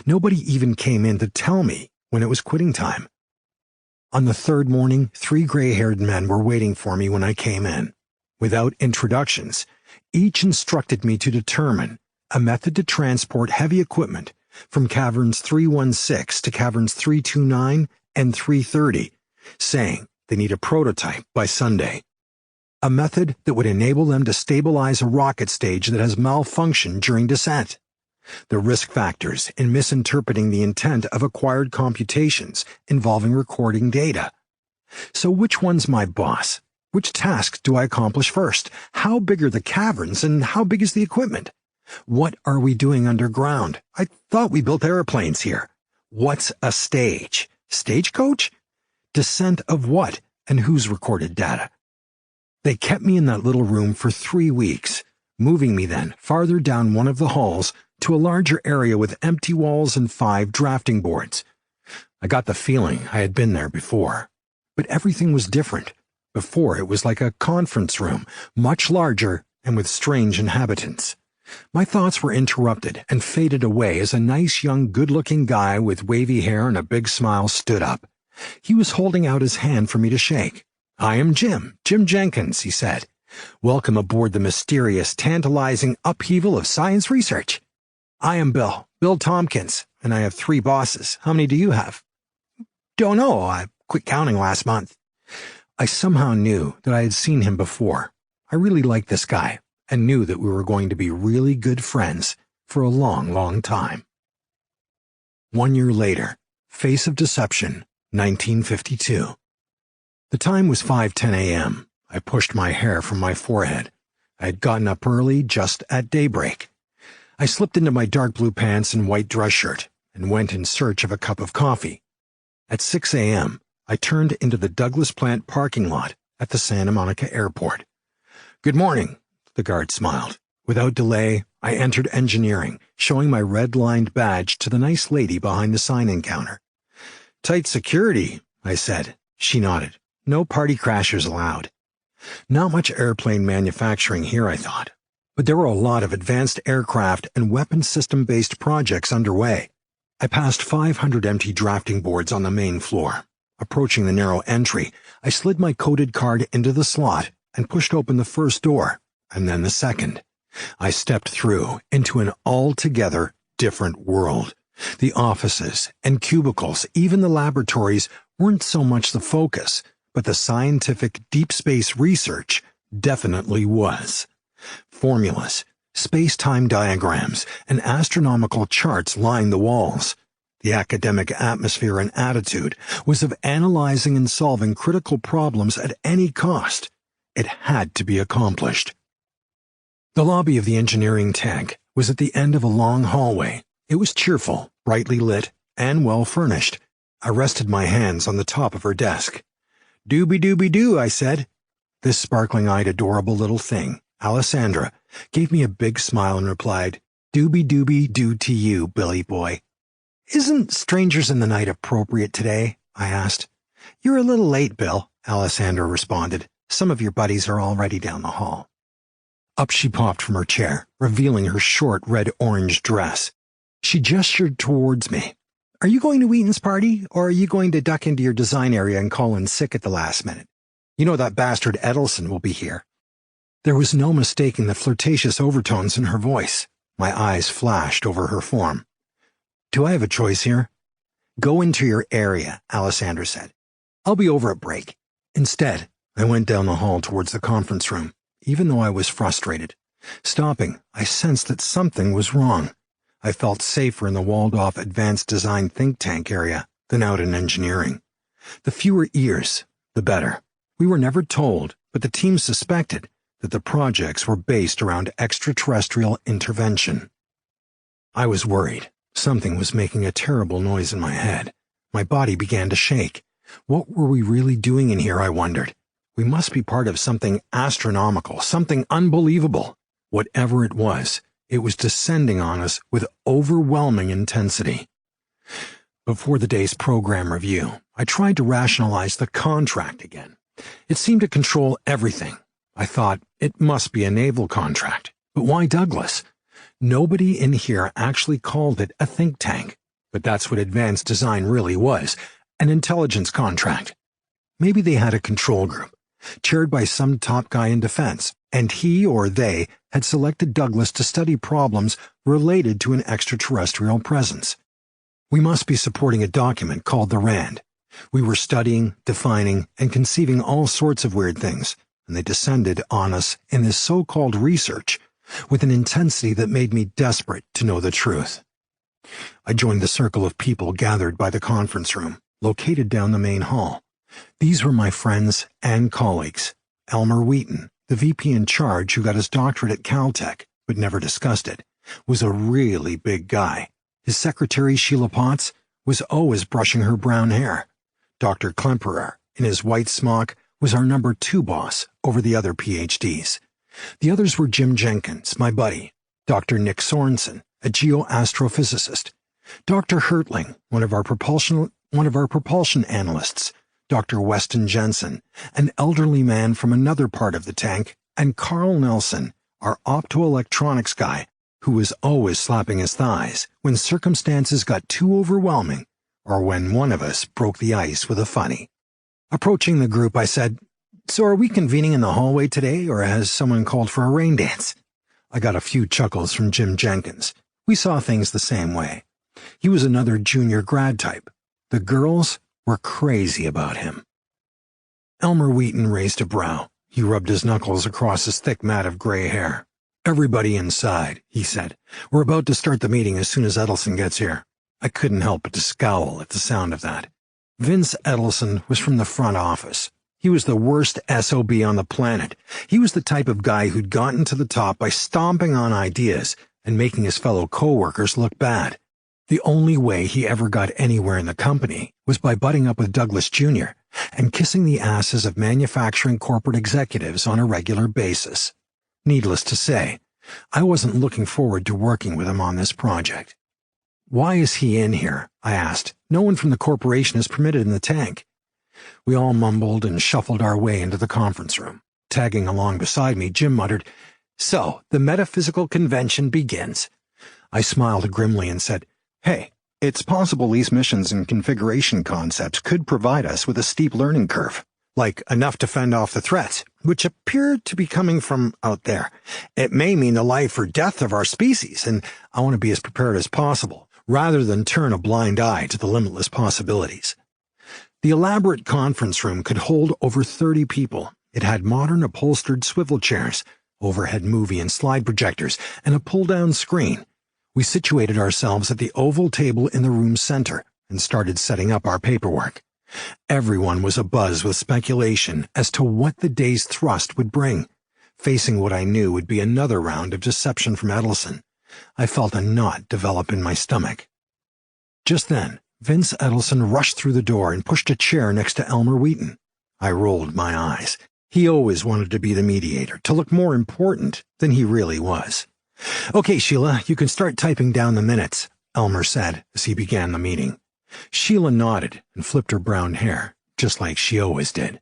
Nobody even came in to tell me when it was quitting time. On the third morning, 3 gray-haired men were waiting for me when I came in. Without introductions, each instructed me to determine a method to transport heavy equipment from caverns 316 to caverns 329 and 330, saying they need a prototype by Sunday. A method that would enable them to stabilize a rocket stage that has malfunctioned during descent. The risk factors in misinterpreting the intent of acquired computations involving recording data. So which one's my boss? Which task do I accomplish first? How big are the caverns and how big is the equipment? What are we doing underground? I thought we built airplanes here. What's a stage? Stagecoach? Descent of what and whose recorded data? They kept me in that little room for 3 weeks, moving me then farther down one of the halls to a larger area with empty walls and 5 drafting boards. I got the feeling I had been there before, but everything was different. Before, it was like a conference room, much larger and with strange inhabitants. My thoughts were interrupted and faded away as a nice young good-looking guy with wavy hair and a big smile stood up. He was holding out his hand for me to shake. "I am Jim Jenkins," he said. "Welcome aboard the mysterious, tantalizing upheaval of science research." "I am Bill Tompkins, and I have 3 bosses. How many do you have?" "Don't know. I quit counting last month." I somehow knew that I had seen him before. I really liked this guy, and knew that we were going to be really good friends for a long, long time. 1 year later, Face of Deception, 1952. The time was 5:10 a.m. I pushed my hair from my forehead. I had gotten up early, just at daybreak. I slipped into my dark blue pants and white dress shirt and went in search of a cup of coffee. At 6 a.m., I turned into the Douglas plant parking lot at the Santa Monica Airport. "Good morning," the guard smiled. Without delay, I entered engineering, showing my red-lined badge to the nice lady behind the sign-in counter. "Tight security," I said. She nodded. "No party crashers allowed." Not much airplane manufacturing here, I thought, but there were a lot of advanced aircraft and weapon system-based projects underway. I passed 500 empty drafting boards on the main floor. Approaching the narrow entry, I slid my coded card into the slot and pushed open the first door, and then the second. I stepped through into an altogether different world, The offices and cubicles, even the laboratories, weren't so much the focus, but the scientific deep space research definitely was. Formulas, space-time diagrams, and astronomical charts lined the walls. The academic atmosphere and attitude was of analyzing and solving critical problems at any cost. It had to be accomplished. The lobby of the engineering tank was at the end of a long hallway. It was cheerful, brightly lit, and well furnished. I rested my hands on the top of her desk. "Dooby-dooby-doo," I said. This sparkling-eyed, adorable little thing, Alessandra, gave me a big smile and replied, "Dooby-dooby-doo to you, Billy boy." "Isn't Strangers in the Night appropriate today?" I asked. "You're a little late, Bill," Alessandra responded. "Some of your buddies are already down the hall." Up she popped from her chair, revealing her short red-orange dress. She gestured towards me. "Are you going to Wheaton's party, or are you going to duck into your design area and call in sick at the last minute? You know that bastard Edelson will be here." There was no mistaking the flirtatious overtones in her voice. My eyes flashed over her form. "Do I have a choice here?" "Go into your area," Alessandra said. "I'll be over at break." Instead, I went down the hall towards the conference room, even though I was frustrated. Stopping, I sensed that something was wrong. I felt safer in the walled-off advanced design think tank area than out in engineering. The fewer ears, the better. We were never told, but the team suspected, that the projects were based around extraterrestrial intervention. I was worried. Something was making a terrible noise in my head. My body began to shake. What were we really doing in here, I wondered. We must be part of something astronomical, something unbelievable. Whatever it was descending on us with overwhelming intensity. Before the day's program review, I tried to rationalize the contract again. It seemed to control everything. I thought it must be a naval contract. But why Douglas? Nobody in here actually called it a think tank. But that's what advanced design really was, an intelligence contract. Maybe they had a control group, chaired by some top guy in defense, and he or they had selected Douglas to study problems related to an extraterrestrial presence. We must be supporting a document called the RAND. We were studying, defining, and conceiving all sorts of weird things, and they descended on us in this so-called research with an intensity that made me desperate to know the truth. I joined the circle of people gathered by the conference room, located down the main hall. These were my friends and colleagues. Elmer Wheaton, the VP in charge who got his doctorate at Caltech, but never discussed it, was a really big guy. His secretary, Sheila Potts, was always brushing her brown hair. Dr. Klemperer, in his white smock, was our number 2 boss over the other PhDs. The others were Jim Jenkins, my buddy, Dr. Nick Sorensen, a geoastrophysicist, Dr. Hertling, one of our propulsion analysts, Dr. Weston Jensen, an elderly man from another part of the tank, and Carl Nelson, our optoelectronics guy, who was always slapping his thighs when circumstances got too overwhelming or when one of us broke the ice with a funny. Approaching the group, I said, "So are we convening in the hallway today, or has someone called for a rain dance?" I got a few chuckles from Jim Jenkins. We saw things the same way. He was another junior grad type. The girls were crazy about him. Elmer Wheaton raised a brow. He rubbed his knuckles across his thick mat of gray hair. "Everybody inside," he said. "We're about to start the meeting as soon as Edelson gets here." I couldn't help but to scowl at the sound of that. Vince Edelson was from the front office. He was the worst SOB on the planet. He was the type of guy who'd gotten to the top by stomping on ideas and making his fellow co-workers look bad. The only way he ever got anywhere in the company was by butting up with Douglas Jr. and kissing the asses of manufacturing corporate executives on a regular basis. Needless to say, I wasn't looking forward to working with him on this project. "Why is he in here?" I asked. "No one from the corporation is permitted in the tank." We all mumbled and shuffled our way into the conference room. Tagging along beside me, Jim muttered, "So, the metaphysical convention begins." I smiled grimly and said, "Hey, it's possible these missions and configuration concepts could provide us with a steep learning curve, like enough to fend off the threats, which appear to be coming from out there. It may mean the life or death of our species, and I want to be as prepared as possible. rather than turn a blind eye to the limitless possibilities. The elaborate conference room could hold over 30 people. It had modern upholstered swivel chairs, overhead movie and slide projectors, and a pull-down screen. We situated ourselves at the oval table in the room's center and started setting up our paperwork. Everyone was abuzz with speculation as to what the day's thrust would bring. Facing what I knew would be another round of deception from Edelson, I felt a knot develop in my stomach. Just then, Vince Edelson rushed through the door and pushed a chair next to Elmer Wheaton. I rolled my eyes. He always wanted to be the mediator, to look more important than he really was. "Okay, Sheila, you can start typing down the minutes," Elmer said as he began the meeting. Sheila nodded and flipped her brown hair, just like she always did.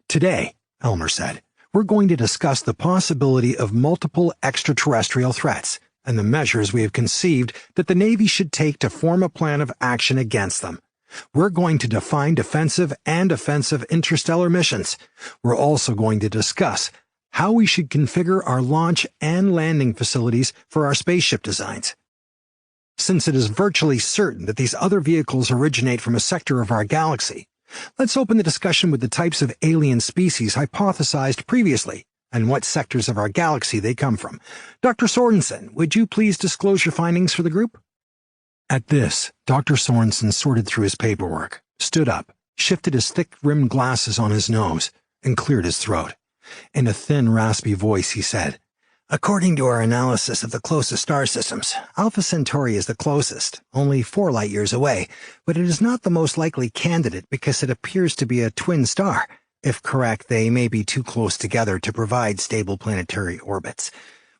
"Today," Elmer said, "we're going to discuss the possibility of multiple extraterrestrial threats and the measures we have conceived that the Navy should take to form a plan of action against them. We're going to define defensive and offensive interstellar missions. We're also going to discuss how we should configure our launch and landing facilities for our spaceship designs. Since it is virtually certain that these other vehicles originate from a sector of our galaxy, let's open the discussion with the types of alien species hypothesized previously and what sectors of our galaxy they come from. Dr. Sorensen, would you please disclose your findings for the group?" At this, Dr. Sorensen sorted through his paperwork, stood up, shifted his thick-rimmed glasses on his nose, and cleared his throat. In a thin, raspy voice, he said, "According to our analysis of the closest star systems, Alpha Centauri is the closest, only 4 light-years away, but it is not the most likely candidate because it appears to be a twin star. If correct, they may be too close together to provide stable planetary orbits.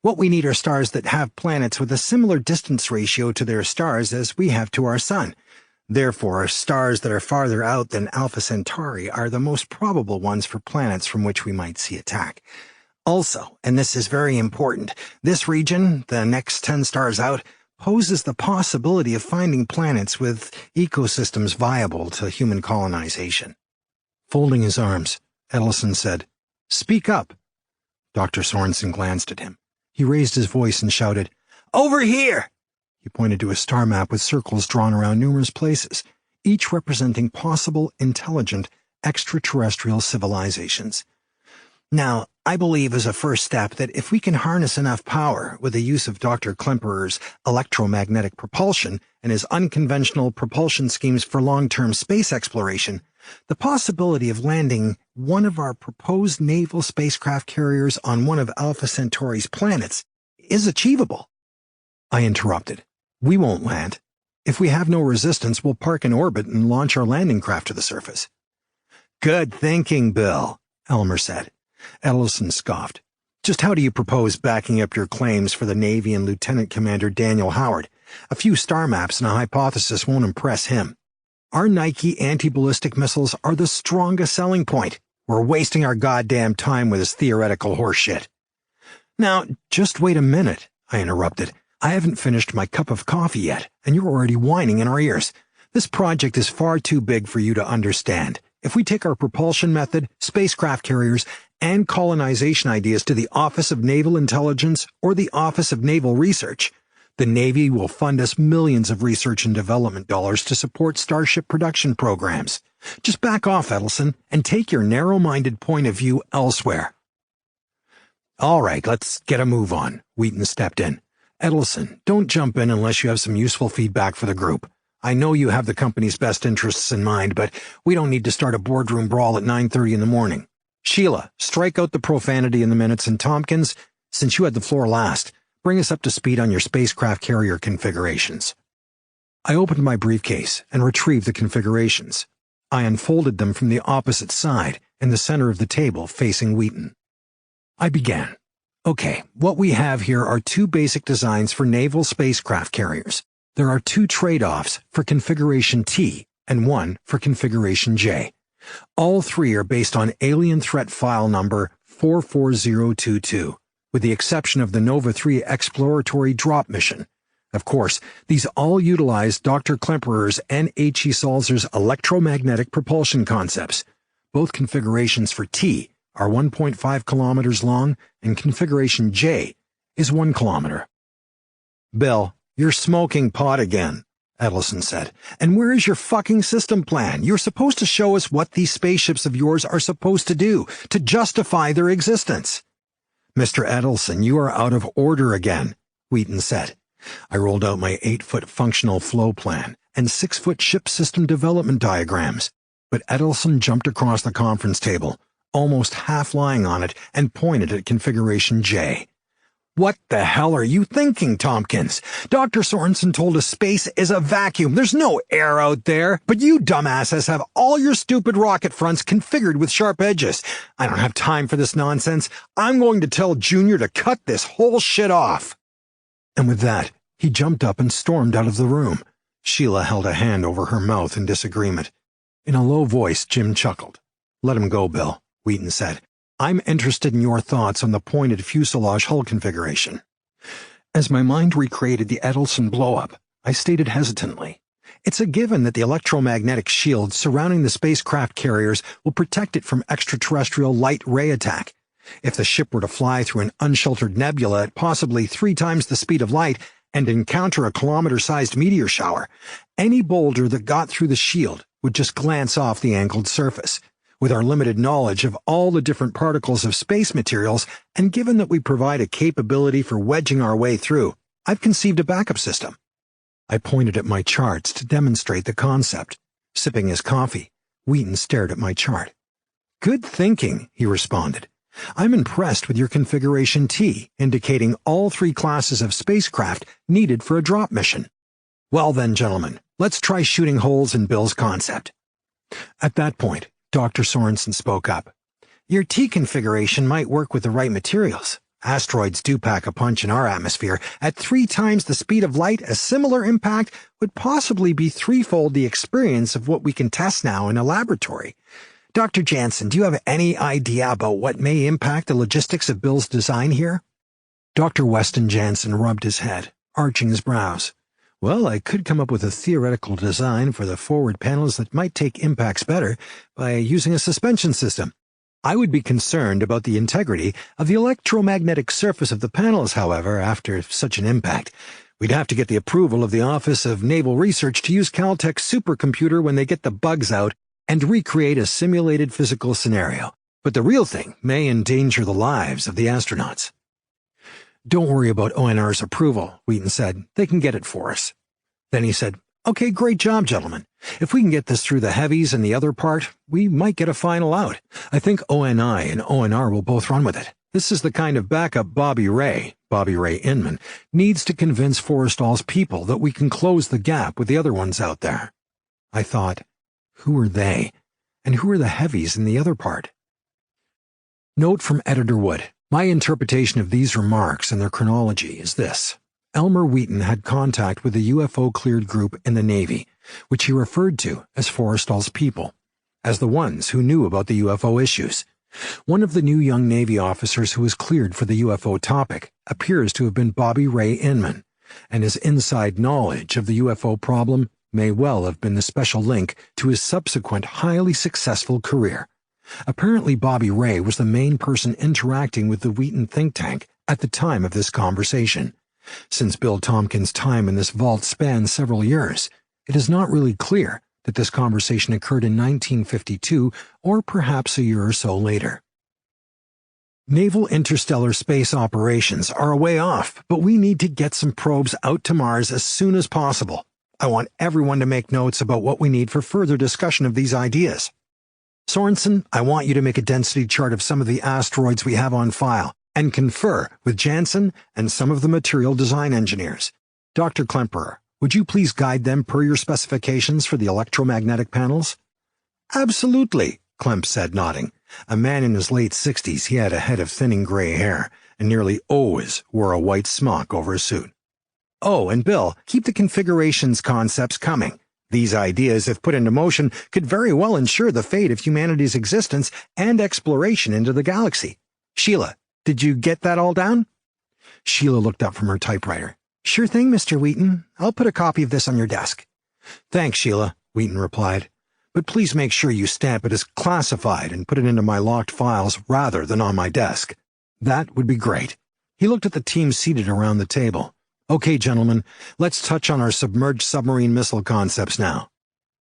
What we need are stars that have planets with a similar distance ratio to their stars as we have to our Sun. Therefore, stars that are farther out than Alpha Centauri are the most probable ones for planets from which we might see attack. Also, and this is very important, this region, the next 10 stars out, poses the possibility of finding planets with ecosystems viable to human colonization." Folding his arms, Edelson said, "Speak up." Dr. Sorensen glanced at him. He raised his voice and shouted, "Over here!" He pointed to a star map with circles drawn around numerous places, each representing possible intelligent extraterrestrial civilizations. "Now, I believe as a first step that if we can harness enough power with the use of Dr. Klemperer's electromagnetic propulsion and his unconventional propulsion schemes for long-term space exploration, the possibility of landing one of our proposed naval spacecraft carriers on one of Alpha Centauri's planets is achievable." I interrupted. "We won't land. If we have no resistance, we'll park in orbit and launch our landing craft to the surface." "Good thinking, Bill," Elmer said. Edelson scoffed. "Just how do you propose backing up your claims for the Navy and Lieutenant Commander Daniel Howard? A few star maps and a hypothesis won't impress him. Our Nike anti-ballistic missiles are the strongest selling point. We're wasting our goddamn time with this theoretical horseshit." "Now, just wait a minute," I interrupted. "I haven't finished my cup of coffee yet, and you're already whining in our ears. This project is far too big for you to understand. If we take our propulsion method, spacecraft carriers, and colonization ideas to the Office of Naval Intelligence or the Office of Naval Research, the Navy will fund us millions of research and development dollars to support starship production programs. Just back off, Edelson, and take your narrow-minded point of view elsewhere." "All right, let's get a move on," Wheaton stepped in. "Edelson, don't jump in unless you have some useful feedback for the group. I know you have the company's best interests in mind, but we don't need to start a boardroom brawl at 9:30 in the morning. Sheila, strike out the profanity in the minutes, and Tompkins, since you had the floor last, bring us up to speed on your spacecraft carrier configurations." I opened my briefcase and retrieved the configurations. I unfolded them from the opposite side, in the center of the table facing Wheaton. I began. "Okay, what we have here are 2 basic designs for naval spacecraft carriers. There are 2 trade-offs for configuration T and 1 for configuration J. All 3 are based on alien threat file number 44022, with the exception of the Nova 3 exploratory drop mission. Of course, these all utilize Dr. Klemperer's and H.E. Salzer's electromagnetic propulsion concepts. Both configurations for T are 1.5 kilometers long, and configuration J is 1 kilometer. "Bill, you're smoking pot again," Edelson said. "And where is your fucking system plan? You're supposed to show us what these spaceships of yours are supposed to do, to justify their existence." "Mr. Edelson, you are out of order again," Wheaton said. I rolled out my 8-foot functional flow plan and 6-foot ship system development diagrams, but Edelson jumped across the conference table, almost half lying on it, and pointed at Configuration J. "What the hell are you thinking, Tompkins? Dr. Sorensen told us space is a vacuum. There's no air out there, but you dumbasses have all your stupid rocket fronts configured with sharp edges. I don't have time for this nonsense. I'm going to tell Junior to cut this whole shit off." And with that, he jumped up and stormed out of the room. Sheila held a hand over her mouth in disagreement. In a low voice, Jim chuckled. "Let him go, Bill," Wheaton said. "I'm interested in your thoughts on the pointed fuselage hull configuration." As my mind recreated the Edelson blow-up, I stated hesitantly, "It's a given that the electromagnetic shield surrounding the spacecraft carriers will protect it from extraterrestrial light ray attack. If the ship were to fly through an unsheltered nebula at possibly 3 times the speed of light and encounter a kilometer-sized meteor shower, any boulder that got through the shield would just glance off the angled surface. With our limited knowledge of all the different particles of space materials, and given that we provide a capability for wedging our way through, I've conceived a backup system." I pointed at my charts to demonstrate the concept. Sipping his coffee, Wheaton stared at my chart. "Good thinking," he responded. "I'm impressed with your configuration T, indicating all 3 classes of spacecraft needed for a drop mission. Well then, gentlemen, let's try shooting holes in Bill's concept." At that point, Dr. Sorensen spoke up. "Your T configuration might work with the right materials. Asteroids do pack a punch in our atmosphere. At 3 times the speed of light, a similar impact would possibly be 3-fold the experience of what we can test now in a laboratory. Dr. Jansen, do you have any idea about what may impact the logistics of Bill's design here?" Dr. Weston Jansen rubbed his head, arching his brows. "Well, I could come up with a theoretical design for the forward panels that might take impacts better by using a suspension system. I would be concerned about the integrity of the electromagnetic surface of the panels, however, after such an impact. We'd have to get the approval of the Office of Naval Research to use Caltech's supercomputer when they get the bugs out and recreate a simulated physical scenario. But the real thing may endanger the lives of the astronauts." "Don't worry about ONR's approval," Wheaton said. "They can get it for us." Then he said, "Okay, great job, gentlemen. If we can get this through the heavies and the other part, we might get a final out. I think ONI and ONR will both run with it. This is the kind of backup Bobby Ray Inman, needs to convince Forrestal's people that we can close the gap with the other ones out there." I thought, who are they? And who are the heavies in the other part? Note from Editor Wood. My interpretation of these remarks and their chronology is this. Elmer Wheaton had contact with a UFO-cleared group in the Navy, which he referred to as Forrestal's people, as the ones who knew about the UFO issues. One of the new young Navy officers who was cleared for the UFO topic appears to have been Bobby Ray Inman, and his inside knowledge of the UFO problem may well have been the special link to his subsequent highly successful career. Apparently Bobby Ray was the main person interacting with the Wheaton think tank at the time of this conversation. Since Bill Tompkins' time in this vault spanned several years, it is not really clear that this conversation occurred in 1952 or perhaps a year or so later. Naval interstellar space operations are a way off, but we need to get some probes out to Mars as soon as possible. I want everyone to make notes about what we need for further discussion of these ideas. Sorensen, I want you to make a density chart of some of the asteroids we have on file and confer with Jansen and some of the material design engineers. Dr. Klemperer, would you please guide them per your specifications for the electromagnetic panels? Absolutely, Klemp said, nodding. A man in his late 60s, he had a head of thinning gray hair and nearly always wore a white smock over a suit. Oh, and Bill, keep the configurations concepts coming. These ideas, if put into motion, could very well ensure the fate of humanity's existence and exploration into the galaxy. Sheila, did you get that all down? Sheila looked up from her typewriter. Sure thing, Mr. Wheaton. I'll put a copy of this on your desk. Thanks, Sheila, Wheaton replied. But please make sure you stamp it as classified and put it into my locked files rather than on my desk. That would be great. He looked at the team seated around the table. Okay, gentlemen, let's touch on our submerged submarine missile concepts now.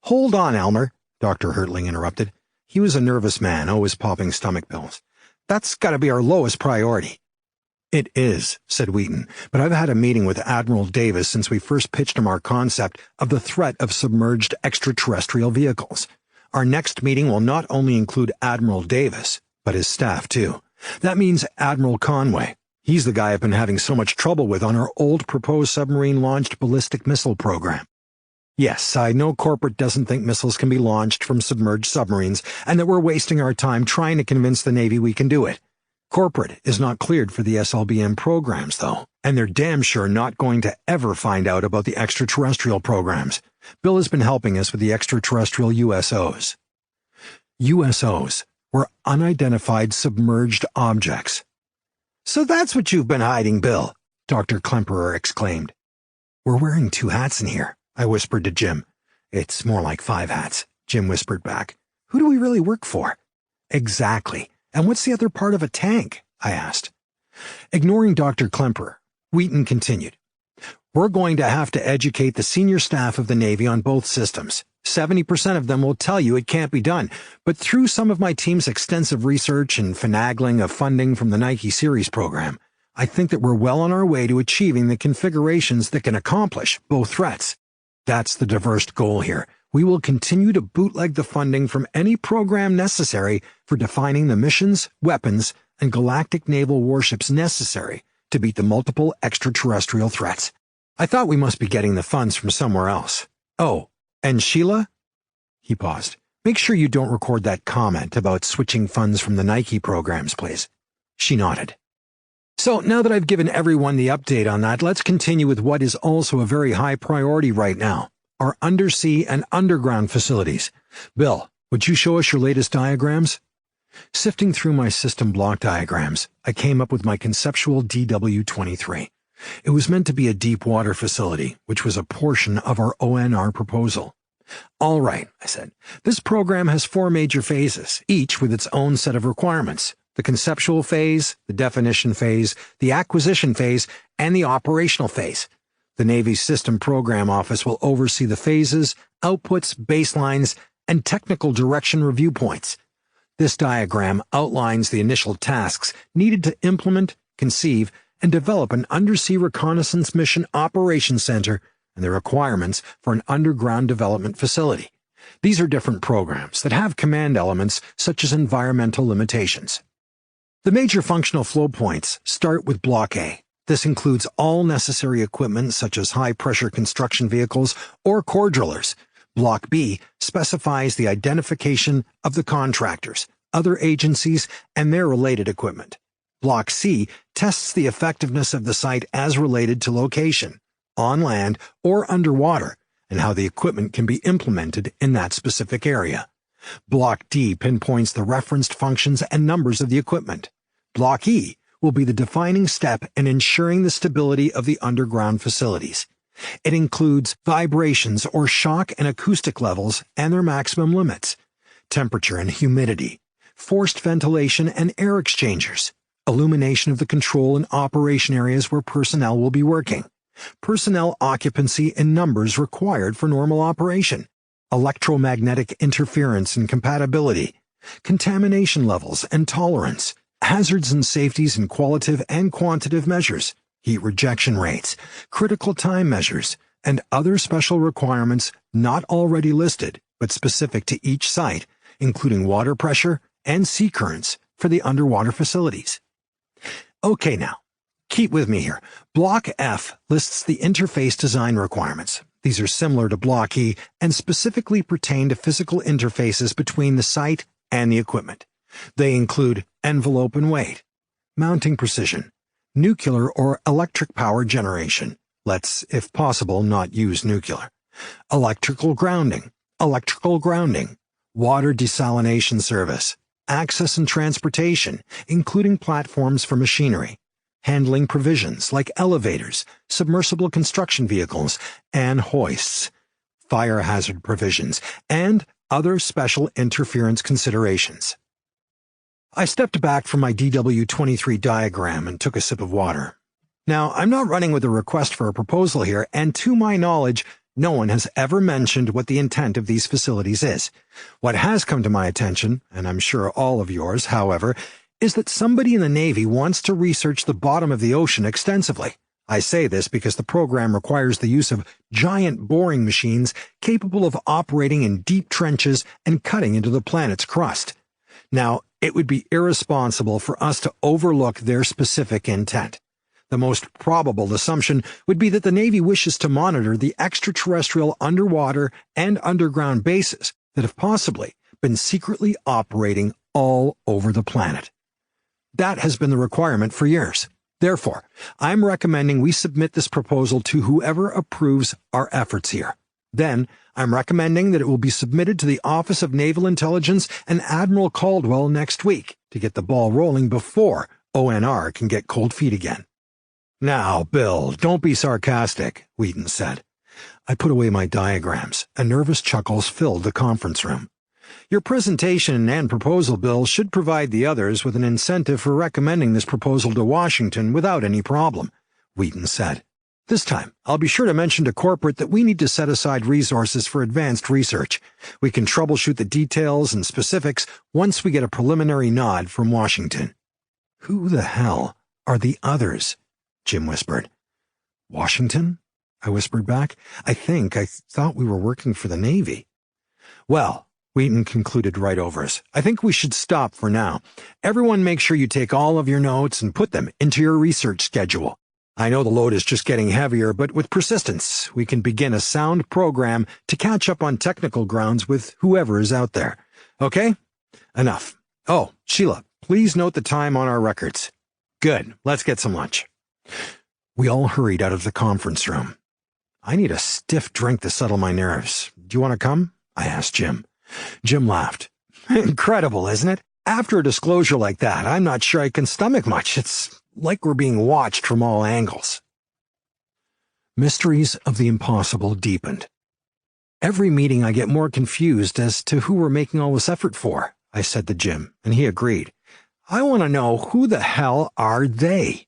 Hold on, Elmer, Dr. Hertling interrupted. He was a nervous man, always popping stomach pills. That's got to be our lowest priority. It is, said Wheaton, but I've had a meeting with Admiral Davis since we first pitched him our concept of the threat of submerged extraterrestrial vehicles. Our next meeting will not only include Admiral Davis, but his staff too. That means Admiral Conway. He's the guy I've been having so much trouble with on our old proposed submarine-launched ballistic missile program. Yes, I know corporate doesn't think missiles can be launched from submerged submarines, and that we're wasting our time trying to convince the Navy we can do it. Corporate is not cleared for the SLBM programs, though, and they're damn sure not going to ever find out about the extraterrestrial programs. Bill has been helping us with the extraterrestrial USOs. USOs were unidentified submerged objects. So that's what you've been hiding, Bill, Dr. Klemperer exclaimed. We're wearing 2 hats in here, I whispered to Jim. It's more like 5 hats, Jim whispered back. Who do we really work for? Exactly. And what's the other part of a tank? I asked. Ignoring Dr. Klemperer, Wheaton continued. We're going to have to educate the senior staff of the Navy on both systems. 70% of them will tell you it can't be done, but through some of my team's extensive research and finagling of funding from the Nike Series program, I think that we're well on our way to achieving the configurations that can accomplish both threats. That's the diverse goal here. We will continue to bootleg the funding from any program necessary for defining the missions, weapons, and galactic naval warships necessary to beat the multiple extraterrestrial threats. I thought we must be getting the funds from somewhere else. Oh, and Sheila? He paused. Make sure you don't record that comment about switching funds from the Nike programs, please. She nodded. So now that I've given everyone the update on that, let's continue with what is also a very high priority right now, our undersea and underground facilities. Bill, would you show us your latest diagrams? Sifting through my system block diagrams, I came up with my conceptual DW-23. It was meant to be a deep water facility, which was a portion of our ONR proposal. All right, I said. This program has 4 major phases, each with its own set of requirements. The conceptual phase, the definition phase, the acquisition phase, and the operational phase. The Navy's System Program Office will oversee the phases, outputs, baselines, and technical direction review points. This diagram outlines the initial tasks needed to implement, conceive, and develop an undersea reconnaissance mission operations center and the requirements for an underground development facility. These are different programs that have command elements such as environmental limitations. The major functional flow points start with Block A. This includes all necessary equipment such as high-pressure construction vehicles or core drillers. Block B specifies the identification of the contractors, other agencies, and their related equipment. Block C tests the effectiveness of the site as related to location, on land or underwater, and how the equipment can be implemented in that specific area. Block D pinpoints the referenced functions and numbers of the equipment. Block E will be the defining step in ensuring the stability of the underground facilities. It includes vibrations or shock and acoustic levels and their maximum limits, temperature and humidity, forced ventilation and air exchangers, illumination of the control and operation areas where personnel will be working, personnel occupancy and numbers required for normal operation, electromagnetic interference and compatibility, contamination levels and tolerance, hazards and safeties in qualitative and quantitative measures, heat rejection rates, critical time measures, and other special requirements not already listed but specific to each site, including water pressure and sea currents for the underwater facilities. Okay now, keep with me here. Block F lists the interface design requirements. These are similar to Block E and specifically pertain to physical interfaces between the site and the equipment. They include envelope and weight, mounting precision, nuclear or electric power generation. Let's, if possible, not use nuclear. Electrical grounding, water desalination service, access and transportation, including platforms for machinery, handling provisions like elevators, submersible construction vehicles, and hoists, fire hazard provisions, and other special interference considerations. I stepped back from my DW-23 diagram and took a sip of water. Now, I'm not running with a request for a proposal here, and to my knowledge, no one has ever mentioned what the intent of these facilities is. What has come to my attention, and I'm sure all of yours, however, is that somebody in the Navy wants to research the bottom of the ocean extensively. I say this because the program requires the use of giant boring machines capable of operating in deep trenches and cutting into the planet's crust. Now, it would be irresponsible for us to overlook their specific intent. The most probable assumption would be that the Navy wishes to monitor the extraterrestrial underwater and underground bases that have possibly been secretly operating all over the planet. That has been the requirement for years. Therefore, I'm recommending we submit this proposal to whoever approves our efforts here. Then, I'm recommending that it will be submitted to the Office of Naval Intelligence and Admiral Caldwell next week to get the ball rolling before ONR can get cold feet again. Now, Bill, don't be sarcastic, Wheaton said. I put away my diagrams, and nervous chuckles filled the conference room. Your presentation and proposal, Bill, should provide the others with an incentive for recommending this proposal to Washington without any problem, Wheaton said. This time, I'll be sure to mention to corporate that we need to set aside resources for advanced research. We can troubleshoot the details and specifics once we get a preliminary nod from Washington. Who the hell are the others? Jim whispered. Washington? I whispered back. I thought we were working for the Navy. Well, Wheaton concluded right over us. I think we should stop for now. Everyone make sure you take all of your notes and put them into your research schedule. I know the load is just getting heavier, but with persistence, we can begin a sound program to catch up on technical grounds with whoever is out there. Okay? Enough. Oh, Sheila, please note the time on our records. Good. Let's get some lunch. We all hurried out of the conference room. I need a stiff drink to settle my nerves. Do you want to come? I asked Jim. Jim laughed. Incredible, isn't it? After a disclosure like that, I'm not sure I can stomach much. It's like we're being watched from all angles. Mysteries of the impossible deepened. Every meeting I get more confused as to who we're making all this effort for, I said to Jim, and he agreed. I want to know who the hell are they?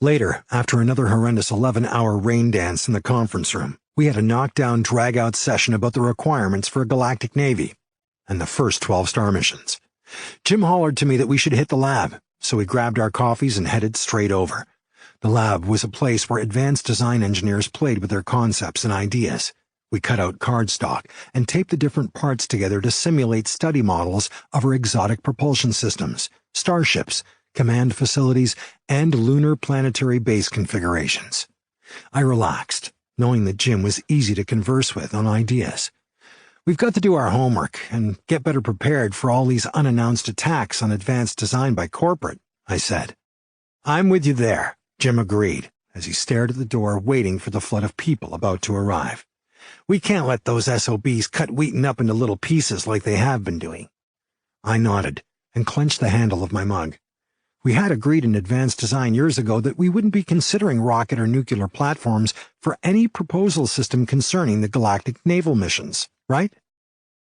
Later, after another horrendous 11-hour rain dance in the conference room, we had a knockdown, drag-out session about the requirements for a galactic navy and the first 12 star missions. Jim hollered to me that we should hit the lab, so we grabbed our coffees and headed straight over. The lab was a place where advanced design engineers played with their concepts and ideas. We cut out cardstock and taped the different parts together to simulate study models of our exotic propulsion systems, starships, command facilities, and lunar planetary base configurations. I relaxed, knowing that Jim was easy to converse with on ideas. We've got to do our homework and get better prepared for all these unannounced attacks on advanced design by corporate, I said. I'm with you there, Jim agreed, as he stared at the door waiting for the flood of people about to arrive. We can't let those SOBs cut Wheaton up into little pieces like they have been doing. I nodded and clenched the handle of my mug. We had agreed in advanced design years ago that we wouldn't be considering rocket or nuclear platforms for any proposal system concerning the galactic naval missions, right?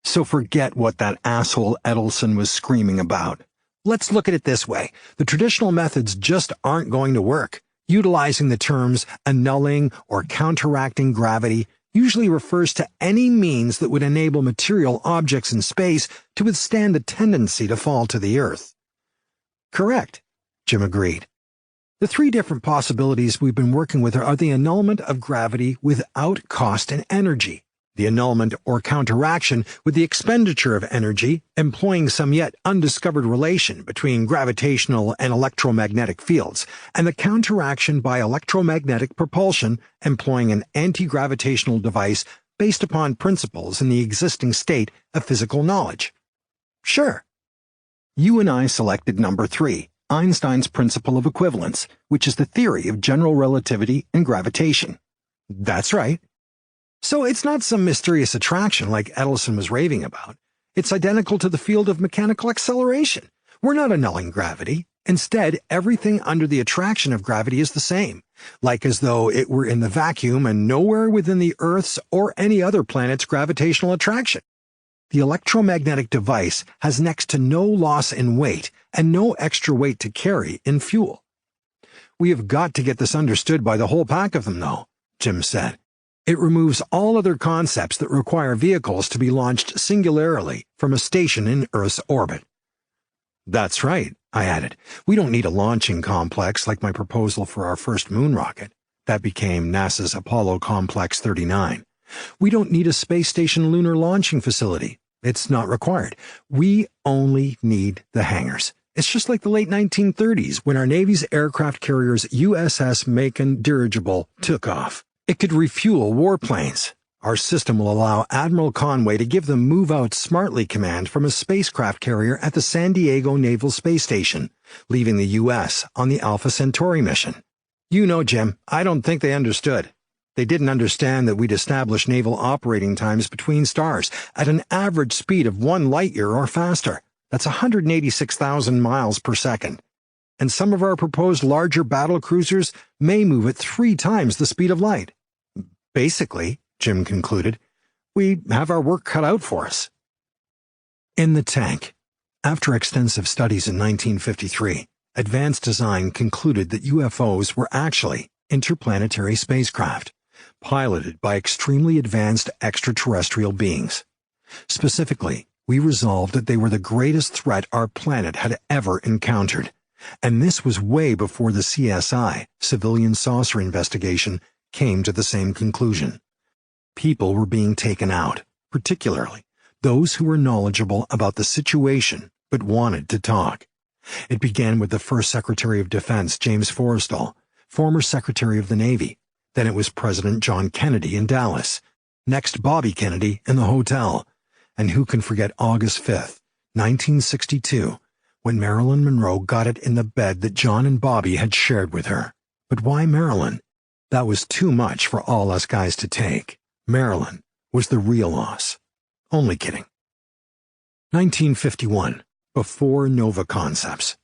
So forget what that asshole Edelson was screaming about. Let's look at it this way. The traditional methods just aren't going to work. Utilizing the terms annulling or counteracting gravity usually refers to any means that would enable material objects in space to withstand the tendency to fall to the Earth. Correct, Jim agreed. The three different possibilities we've been working with are the annulment of gravity without cost and energy, the annulment or counteraction with the expenditure of energy, employing some yet undiscovered relation between gravitational and electromagnetic fields, and the counteraction by electromagnetic propulsion, employing an anti-gravitational device based upon principles in the existing state of physical knowledge. Sure. You and I selected number 3, Einstein's principle of equivalence, which is the theory of general relativity and gravitation. That's right. So it's not some mysterious attraction like Edelson was raving about. It's identical to the field of mechanical acceleration. We're not annulling gravity. Instead, everything under the attraction of gravity is the same, like as though it were in the vacuum and nowhere within the Earth's or any other planet's gravitational attraction. The electromagnetic device has next to no loss in weight and no extra weight to carry in fuel. We have got to get this understood by the whole pack of them, though, Jim said. It removes all other concepts that require vehicles to be launched singularly from a station in Earth's orbit. That's right, I added. We don't need a launching complex like my proposal for our first moon rocket. That became NASA's Apollo Complex 39. We don't need a space station lunar launching facility. It's not required. We only need the hangars. It's just like the late 1930s when our Navy's aircraft carrier's USS Macon dirigible took off. It could refuel warplanes. Our system will allow Admiral Conway to give the Move Out Smartly command from a spacecraft carrier at the San Diego Naval Space Station, leaving the U.S. on the Alpha Centauri mission. You know, Jim, I don't think they understood. They didn't understand that we'd establish naval operating times between stars at an average speed of 1 light-year or faster. That's 186,000 miles per second. And some of our proposed larger battle cruisers may move at 3 times the speed of light. Basically, Jim concluded, we have our work cut out for us. In the tank. After extensive studies in 1953, advanced design concluded that UFOs were actually interplanetary spacecraft, piloted by extremely advanced extraterrestrial beings. Specifically, we resolved that they were the greatest threat our planet had ever encountered, and this was way before the CSI, Civilian Saucer Investigation, came to the same conclusion. People were being taken out, particularly those who were knowledgeable about the situation but wanted to talk. It began with the first Secretary of Defense, James Forrestal, former Secretary of the Navy. Then it was President John Kennedy in Dallas. Next, Bobby Kennedy in the hotel. And who can forget August 5th, 1962, when Marilyn Monroe got it in the bed that John and Bobby had shared with her. But why Marilyn? That was too much for all us guys to take. Marilyn was the real loss. Only kidding. 1951, before Nova Concepts.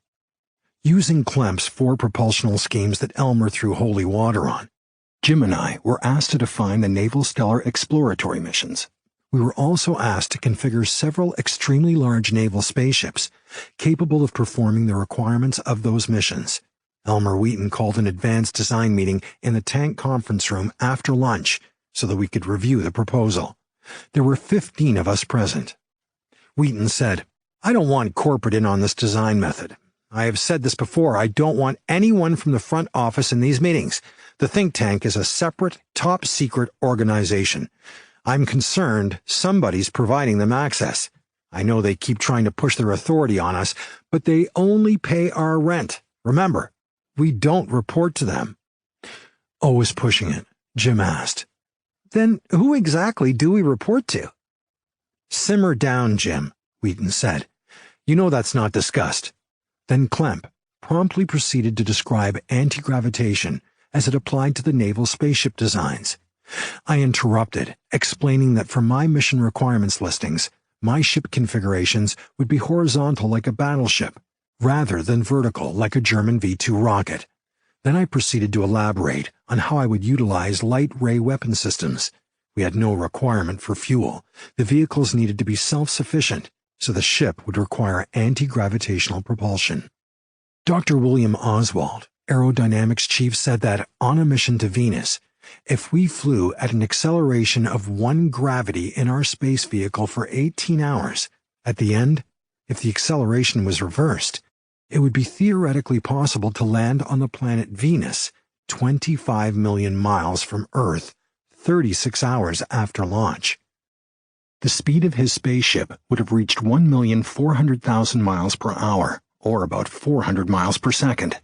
Using Klempe's 4 propulsional schemes that Elmer threw holy water on, Jim and I were asked to define the Naval Stellar Exploratory missions. We were also asked to configure several extremely large naval spaceships capable of performing the requirements of those missions. Elmer Wheaton called an advanced design meeting in the tank conference room after lunch so that we could review the proposal. There were 15 of us present. Wheaton said, I don't want corporate in on this design method. I have said this before, I don't want anyone from the front office in these meetings. The think tank is a separate, top-secret organization. I'm concerned somebody's providing them access. I know they keep trying to push their authority on us, but they only pay our rent. Remember, we don't report to them. Always pushing it, Jim asked. Then who exactly do we report to? Simmer down, Jim, Wheaton said. You know that's not discussed. Then Klempe promptly proceeded to describe anti-gravitation as it applied to the naval spaceship designs. I interrupted, explaining that for my mission requirements listings, my ship configurations would be horizontal like a battleship, rather than vertical like a German V-2 rocket. Then I proceeded to elaborate on how I would utilize light ray weapon systems. We had no requirement for fuel. The vehicles needed to be self-sufficient, so the ship would require anti-gravitational propulsion. Dr. William Oswald, aerodynamics chief, said that on a mission to Venus, if we flew at an acceleration of 1 gravity in our space vehicle for 18 hours, at the end, if the acceleration was reversed, it would be theoretically possible to land on the planet Venus 25 million miles from Earth 36 hours after launch. The speed of his spaceship would have reached 1,400,000 miles per hour, or about 400 miles per second.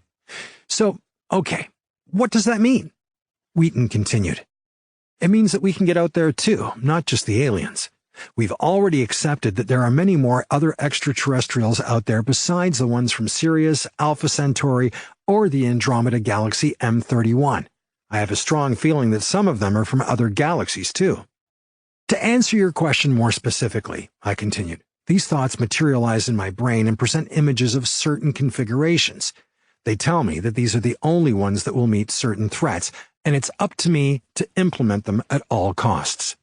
So, okay, what does that mean? Wheaton continued. It means that we can get out there too, not just the aliens. We've already accepted that there are many more other extraterrestrials out there besides the ones from Sirius, Alpha Centauri, or the Andromeda Galaxy M31. I have a strong feeling that some of them are from other galaxies too. To answer your question more specifically, I continued, these thoughts materialize in my brain and present images of certain configurations. They tell me that these are the only ones that will meet certain threats, and it's up to me to implement them at all costs.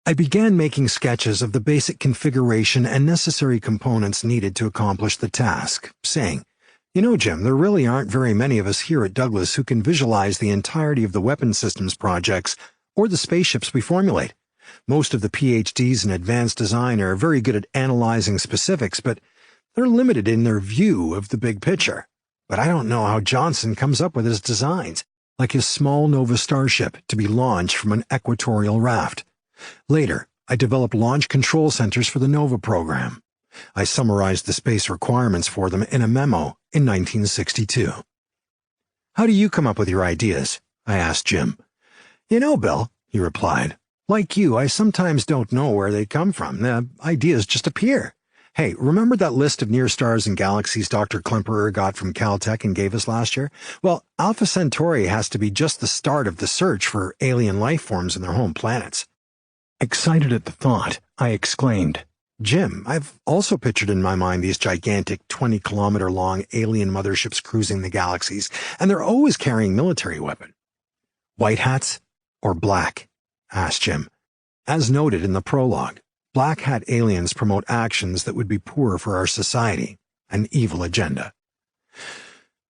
I began making sketches of the basic configuration and necessary components needed to accomplish the task, saying, You know, Jim, there really aren't very many of us here at Douglas who can visualize the entirety of the weapon systems projects or the spaceships we formulate. Most of the PhDs in advanced design are very good at analyzing specifics, but they're limited in their view of the big picture. But I don't know how Johnson comes up with his designs, like his small Nova starship to be launched from an equatorial raft. Later, I developed launch control centers for the Nova program. I summarized the space requirements for them in a memo in 1962. How do you come up with your ideas? I asked Jim. You know, Bill, he replied, like you, I sometimes don't know where they come from. The ideas just appear. Hey, remember that list of near stars and galaxies Dr. Klemperer got from Caltech and gave us last year? Well, Alpha Centauri has to be just the start of the search for alien life forms in their home planets. Excited at the thought, I exclaimed, Jim, I've also pictured in my mind these gigantic 20-kilometer-long alien motherships cruising the galaxies, and they're always carrying military weapon. White hats or black? Asked Jim. As noted in the prologue, black hat aliens promote actions that would be poor for our society, an evil agenda.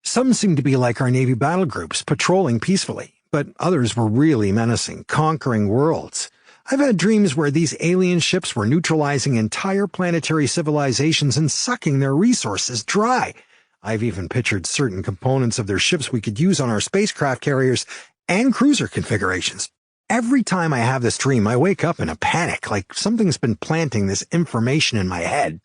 Some seem to be like our Navy battle groups, patrolling peacefully, but others were really menacing, conquering worlds. I've had dreams where these alien ships were neutralizing entire planetary civilizations and sucking their resources dry. I've even pictured certain components of their ships we could use on our spacecraft carriers and cruiser configurations. Every time I have this dream, I wake up in a panic, like something's been planting this information in my head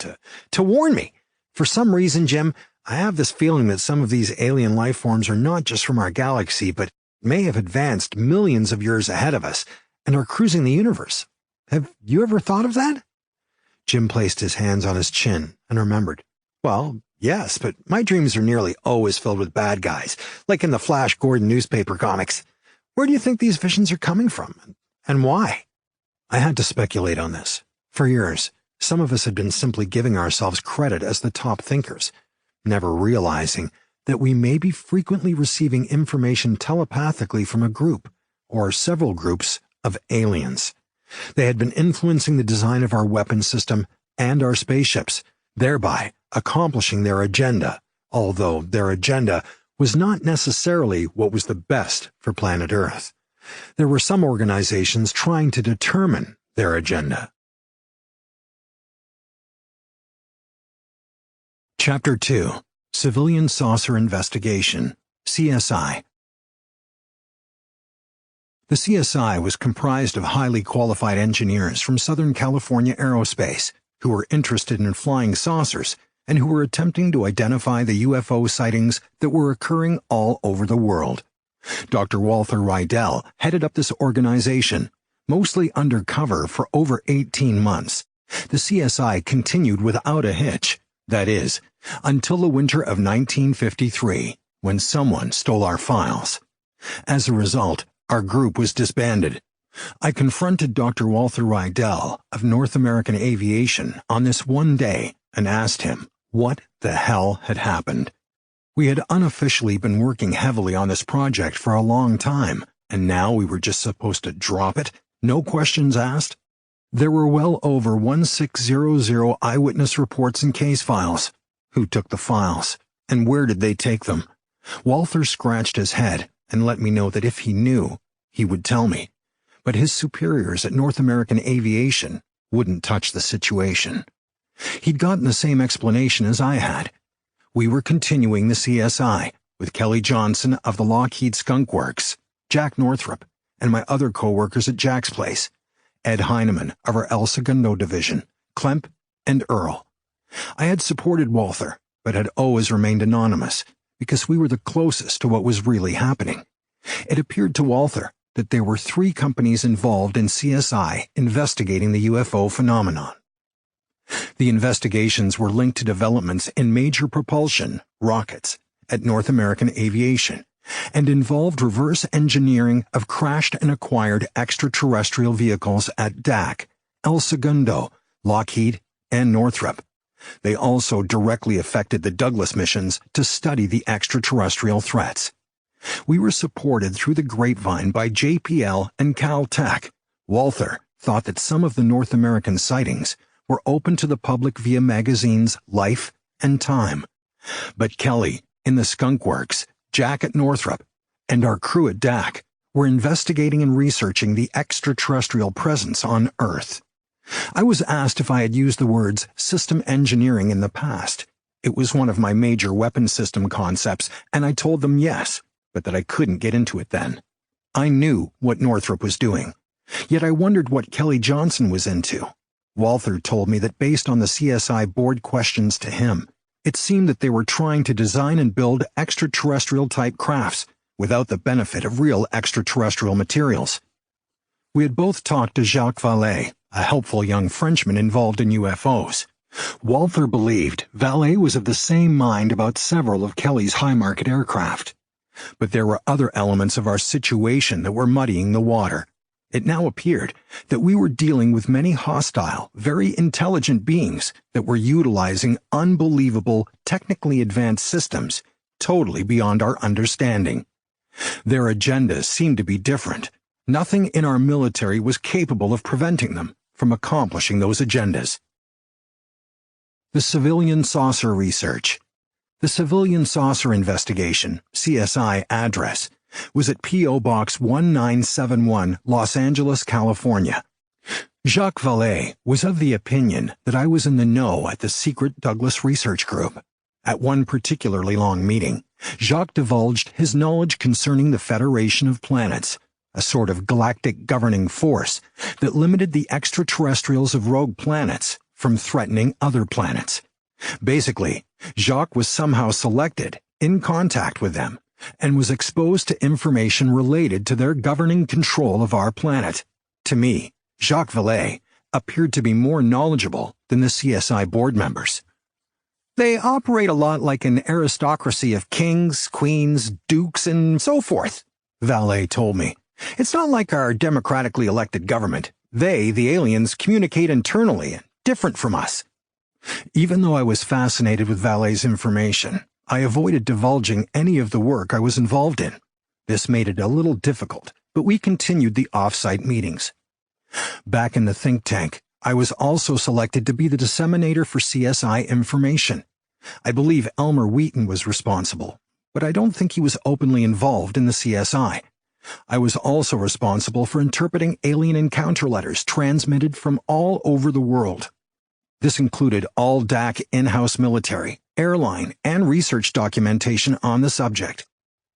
to warn me. For some reason, Jim, I have this feeling that some of these alien life forms are not just from our galaxy, but may have advanced millions of years ahead of us and are cruising the universe. Have you ever thought of that? Jim placed his hands on his chin and remembered. Well, yes, but my dreams are nearly always filled with bad guys, like in the Flash Gordon newspaper comics. Where do you think these visions are coming from, and why? I had to speculate on this. For years, some of us had been simply giving ourselves credit as the top thinkers, never realizing that we may be frequently receiving information telepathically from a group, or several groups, of aliens. They had been influencing the design of our weapon system and our spaceships, thereby accomplishing their agenda, although their agenda was not necessarily what was the best for planet Earth. There were some organizations trying to determine their agenda. Chapter 2. Civilian Saucer Investigation, CSI. The CSI was comprised of highly qualified engineers from Southern California Aerospace who were interested in flying saucers and who were attempting to identify the UFO sightings that were occurring all over the world. Dr. Walter Rydell headed up this organization, mostly undercover for over 18 months. The CSI continued without a hitch, that is, until the winter of 1953, when someone stole our files. As a result, our group was disbanded. I confronted Dr. Walter Rydell of North American Aviation on this one day and asked him what the hell had happened. We had unofficially been working heavily on this project for a long time, and now we were just supposed to drop it, no questions asked. There were well over 1600 eyewitness reports and case files. Who took the files, and where did they take them? Walther scratched his head and let me know that if he knew, he would tell me. But his superiors at North American Aviation wouldn't touch the situation. He'd gotten the same explanation as I had. We were continuing the CSI with Kelly Johnson of the Lockheed Skunk Works, Jack Northrop, and my other co-workers at Jack's place, Ed Heineman of our El Segundo division, Klemp, and Earl. I had supported Walther, but had always remained anonymous, because we were the closest to what was really happening. It appeared to Walther that there were 3 companies involved in CSI investigating the UFO phenomenon. The investigations were linked to developments in major propulsion, rockets, at North American Aviation, and involved reverse engineering of crashed and acquired extraterrestrial vehicles at DAC, El Segundo, Lockheed, and Northrop. They also directly affected the Douglas missions to study the extraterrestrial threats. We were supported through the grapevine by JPL and Caltech. Walther thought that some of the North American sightings were open to the public via magazines Life and Time. But Kelly, in the Skunk Works, Jack at Northrop, and our crew at DAC were investigating and researching the extraterrestrial presence on Earth. I was asked if I had used the words system engineering in the past. It was one of my major weapon system concepts, and I told them yes, but that I couldn't get into it then. I knew what Northrop was doing, yet I wondered what Kelly Johnson was into. Walther told me that based on the CSI board questions to him, it seemed that they were trying to design and build extraterrestrial-type crafts without the benefit of real extraterrestrial materials. We had both talked to Jacques Vallée, a helpful young Frenchman involved in UFOs. Walther believed Vallée was of the same mind about several of Kelly's high-market aircraft. But there were other elements of our situation that were muddying the water. It now appeared that we were dealing with many hostile, very intelligent beings that were utilizing unbelievable, technically advanced systems, totally beyond our understanding. Their agendas seemed to be different. Nothing in our military was capable of preventing them from accomplishing those agendas. The Civilian Saucer Research. The Civilian Saucer Investigation, CSI address, was at P.O. Box 1971, Los Angeles, California. Jacques Vallée was of the opinion that I was in the know at the secret Douglas Research Group. At one particularly long meeting, Jacques divulged his knowledge concerning the Federation of Planets, a sort of galactic governing force that limited the extraterrestrials of rogue planets from threatening other planets. Basically, Jacques was somehow selected, in contact with them, and was exposed to information related to their governing control of our planet. To me, Jacques Vallée appeared to be more knowledgeable than the CSI board members. They operate a lot like an aristocracy of kings, queens, dukes, and so forth, Vallée told me. It's not like our democratically elected government. They, the aliens, communicate internally and different from us. Even though I was fascinated with Vallée's information, I avoided divulging any of the work I was involved in. This made it a little difficult, but we continued the off-site meetings. Back in the think tank, I was also selected to be the disseminator for CSI information. I believe Elmer Wheaton was responsible, but I don't think he was openly involved in the CSI. I was also responsible for interpreting alien encounter letters transmitted from all over the world. This included all DAC in-house military, airline, and research documentation on the subject.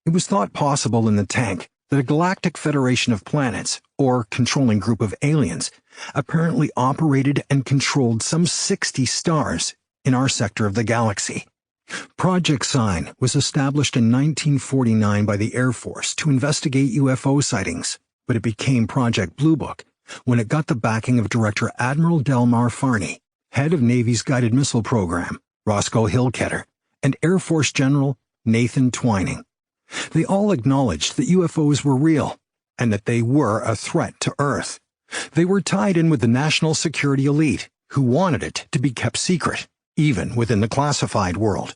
It was thought possible in the tank that a galactic federation of planets, or controlling group of aliens, apparently operated and controlled some 60 stars in our sector of the galaxy. Project Sign was established in 1949 by the Air Force to investigate UFO sightings, but it became Project Blue Book when it got the backing of Director Admiral Delmar Farney, head of Navy's Guided Missile Program, Roscoe Hillketter, and Air Force General Nathan Twining. They all acknowledged that UFOs were real, and that they were a threat to Earth. They were tied in with the national security elite, who wanted it to be kept secret, even within the classified world.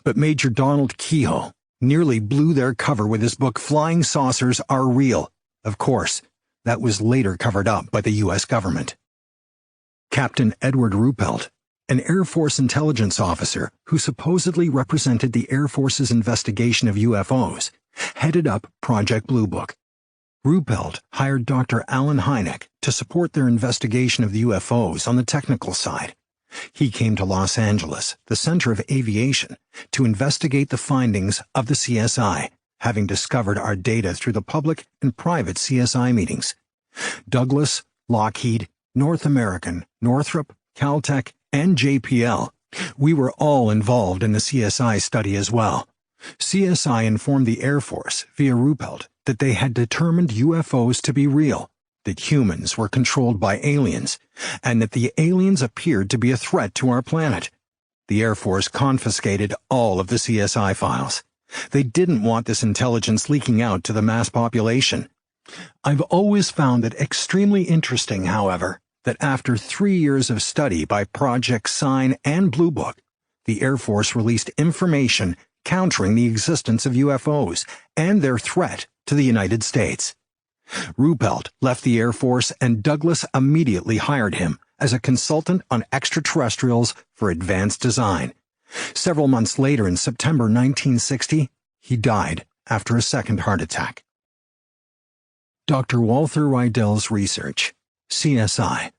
But Major Donald Kehoe nearly blew their cover with his book Flying Saucers Are Real. Of course, that was later covered up by the U.S. government. Captain Edward Ruppelt, an Air Force intelligence officer who supposedly represented the Air Force's investigation of UFOs, headed up Project Blue Book. Ruppelt hired Dr. Alan Hynek to support their investigation of the UFOs on the technical side. He came to Los Angeles, the center of aviation, to investigate the findings of the CSI, having discovered our data through the public and private CSI meetings. Douglas, Lockheed, North American, Northrop, Caltech, and JPL. We were all involved in the CSI study as well. CSI informed the Air Force, via Ruppelt, that they had determined UFOs to be real, that humans were controlled by aliens, and that the aliens appeared to be a threat to our planet. The Air Force confiscated all of the CSI files. They didn't want this intelligence leaking out to the mass population. I've always found it extremely interesting, however, that after 3 years of study by Project Sign and Blue Book, the Air Force released information countering the existence of UFOs and their threat to the United States. Ruppelt left the Air Force, and Douglas immediately hired him as a consultant on extraterrestrials for advanced design. Several months later, in September 1960, he died after a second heart attack. Dr. Walther Rydell's research, CSI.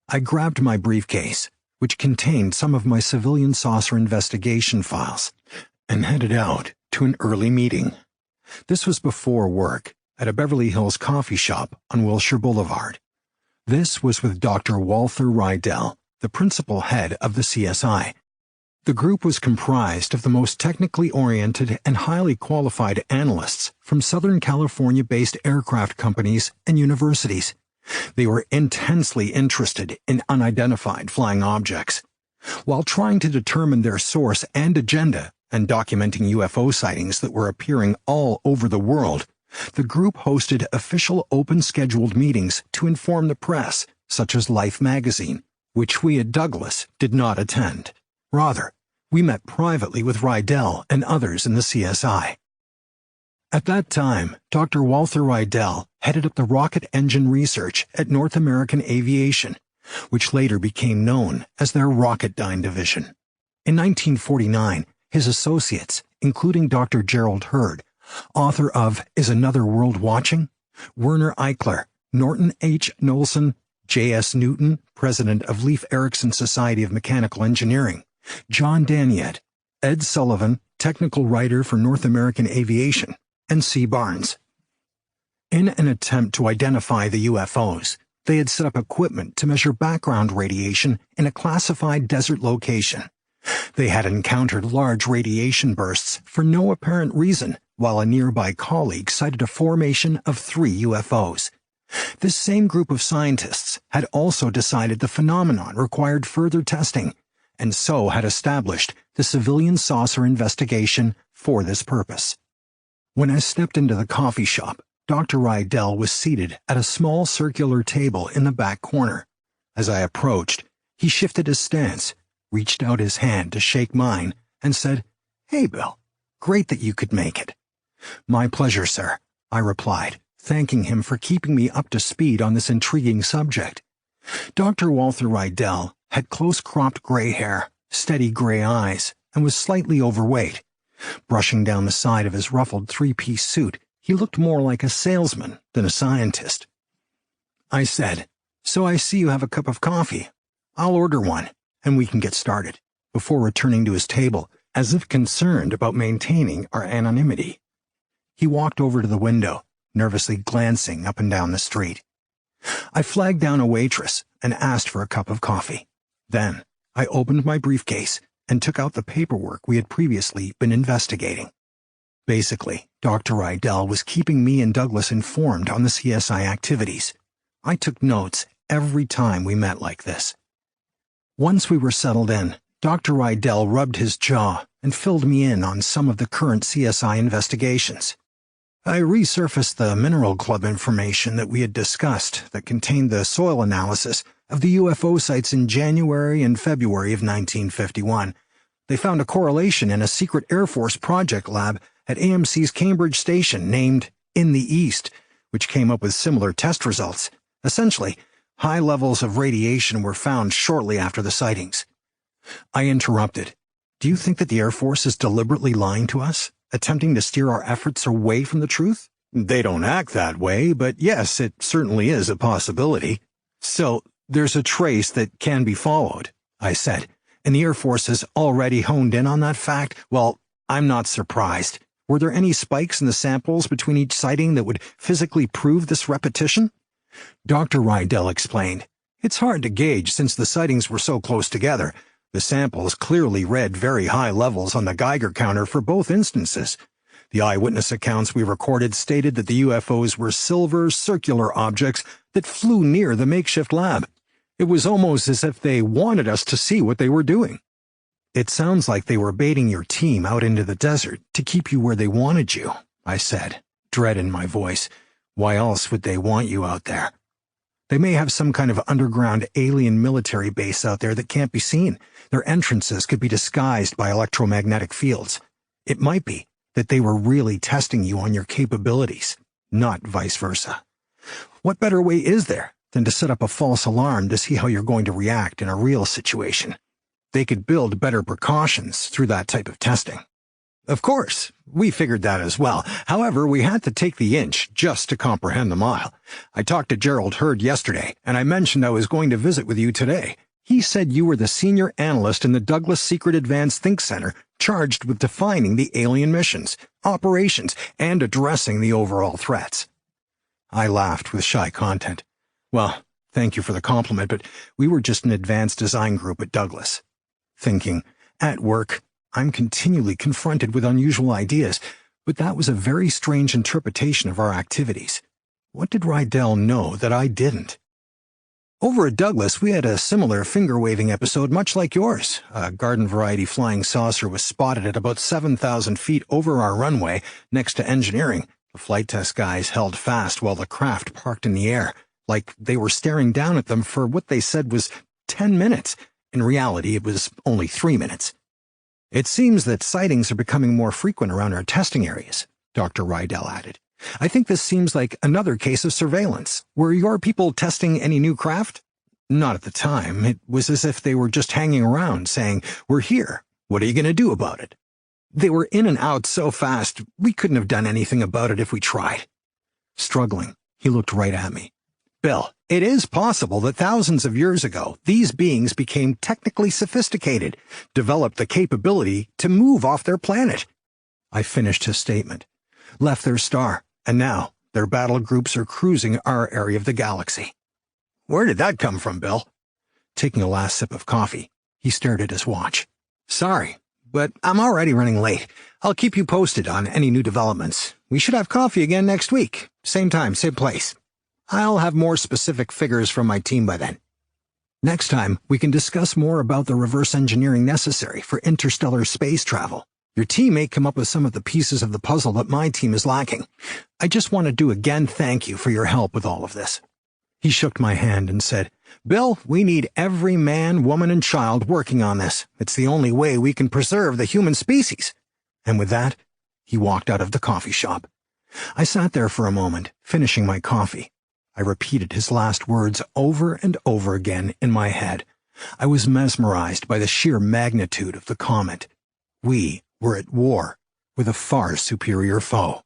I grabbed my briefcase, which contained some of my civilian saucer investigation files, and headed out to an early meeting. This was before work, at a Beverly Hills coffee shop on Wilshire Boulevard. This was with Dr. Walther Rydell, the principal head of the CSI. The group was comprised of the most technically oriented and highly qualified analysts from Southern California-based aircraft companies and universities. They were intensely interested in unidentified flying objects. While trying to determine their source and agenda and documenting UFO sightings that were appearing all over the world, the group hosted official open-scheduled meetings to inform the press, such as Life magazine, which we at Douglas did not attend. Rather, we met privately with Rydell and others in the CSI. At that time, Dr. Walther Rydell headed up the rocket engine research at North American Aviation, which later became known as their Rocketdyne division. In 1949, his associates, including Dr. Gerald Hurd, author of Is Another World Watching?, Werner Eichler, Norton H. Knowlson, J.S. Newton, president of Leif Erikson Society of Mechanical Engineering, John Daniet, Ed Sullivan, technical writer for North American Aviation, and C. Barnes. In an attempt to identify the UFOs, they had set up equipment to measure background radiation in a classified desert location. They had encountered large radiation bursts for no apparent reason, while a nearby colleague cited a formation of 3 UFOs. This same group of scientists had also decided the phenomenon required further testing, and so had established the civilian saucer investigation for this purpose. When I stepped into the coffee shop, Dr. Rydell was seated at a small circular table in the back corner. As I approached, he shifted his stance, reached out his hand to shake mine, and said, "Hey, Bill, great that you could make it." "My pleasure, sir," I replied, thanking him for keeping me up to speed on this intriguing subject. Dr. Walther Rydell had close-cropped gray hair, steady gray eyes, and was slightly overweight. Brushing down the side of his ruffled 3-piece suit, he looked more like a salesman than a scientist. I said, "So I see you have a cup of coffee. I'll order one, and we can get started," before returning to his table, as if concerned about maintaining our anonymity. He walked over to the window, nervously glancing up and down the street. I flagged down a waitress and asked for a cup of coffee. Then, I opened my briefcase and took out the paperwork we had previously been investigating. Basically, Dr. Rydell was keeping me and Douglas informed on the CSI activities. I took notes every time we met like this. Once we were settled in, Dr. Rydell rubbed his jaw and filled me in on some of the current CSI investigations. I resurfaced the Mineral Club information that we had discussed that contained the soil analysis of the UFO sites in January and February of 1951. They found a correlation in a secret Air Force project lab at AMC's Cambridge station named In the East, which came up with similar test results. Essentially, high levels of radiation were found shortly after the sightings. I interrupted. "Do you think that the Air Force is deliberately lying to us, attempting to steer our efforts away from the truth?" "They don't act that way, but yes, it certainly is a possibility." "So, there's a trace that can be followed," I said, "and the Air Force has already honed in on that fact?" "Well, I'm not surprised. Were there any spikes in the samples between each sighting that would physically prove this repetition?" Dr. Rydell explained. "It's hard to gauge since the sightings were so close together. The samples clearly read very high levels on the Geiger counter for both instances. The eyewitness accounts we recorded stated that the UFOs were silver, circular objects that flew near the makeshift lab. It was almost as if they wanted us to see what they were doing." "It sounds like they were baiting your team out into the desert to keep you where they wanted you," I said, dread in my voice. "Why else would they want you out there? They may have some kind of underground alien military base out there that can't be seen. Their entrances could be disguised by electromagnetic fields. It might be that they were really testing you on your capabilities, not vice versa. What better way is there than to set up a false alarm to see how you're going to react in a real situation? They could build better precautions through that type of testing. Of course, we figured that as well. However, we had to take the inch just to comprehend the mile. I talked to Gerald Hurd yesterday, and I mentioned I was going to visit with you today. He said you were the senior analyst in the Douglas Secret Advanced Think Center, charged with defining the alien missions, operations, and addressing the overall threats. I laughed with shy content. Well, thank you for the compliment, but we were just an advanced design group at Douglas. Thinking, at work, I'm continually confronted with unusual ideas, but that was a very strange interpretation of our activities. What did Rydell know that I didn't? Over at Douglas, we had a similar finger-waving episode much like yours. A garden-variety flying saucer was spotted at about 7,000 feet over our runway next to engineering. The flight test guys held fast while the craft parked in the air, like they were staring down at them for what they said was 10 minutes. In reality, it was only 3 minutes. It seems that sightings are becoming more frequent around our testing areas, Dr. Rydell added. I think this seems like another case of surveillance. Were your people testing any new craft? Not at the time. It was as if they were just hanging around, saying, "We're here. What are you going to do about it?" They were in and out so fast, we couldn't have done anything about it if we tried. Struggling, he looked right at me. Bill, it is possible that thousands of years ago, these beings became technically sophisticated, developed the capability to move off their planet. I finished his statement. Left their star, and now their battle groups are cruising our area of the galaxy. Where did that come from, Bill? Taking a last sip of coffee, he stared at his watch. Sorry, but I'm already running late. I'll keep you posted on any new developments. We should have coffee again next week. Same time, same place. I'll have more specific figures from my team by then. Next time, we can discuss more about the reverse engineering necessary for interstellar space travel. Your team may come up with some of the pieces of the puzzle that my team is lacking. I just want to again thank you for your help with all of this. He shook my hand and said, Bill, we need every man, woman, and child working on this. It's the only way we can preserve the human species. And with that, he walked out of the coffee shop. I sat there for a moment, finishing my coffee. I repeated his last words over and over again in my head. I was mesmerized by the sheer magnitude of the comment. We were at war with a far superior foe.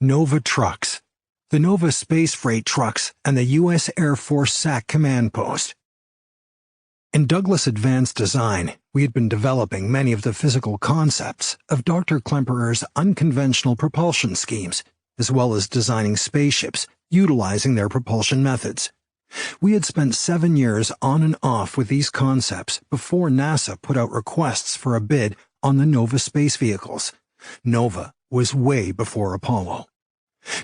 Nova Trucks. The Nova Space Freight Trucks and the U.S. Air Force SAC Command Post. In Douglas Advanced Design, we had been developing many of the physical concepts of Dr. Klemperer's unconventional propulsion schemes, as well as designing spaceships utilizing their propulsion methods. We had spent 7 years on and off with these concepts before NASA put out requests for a bid on the Nova space vehicles. Nova was way before Apollo.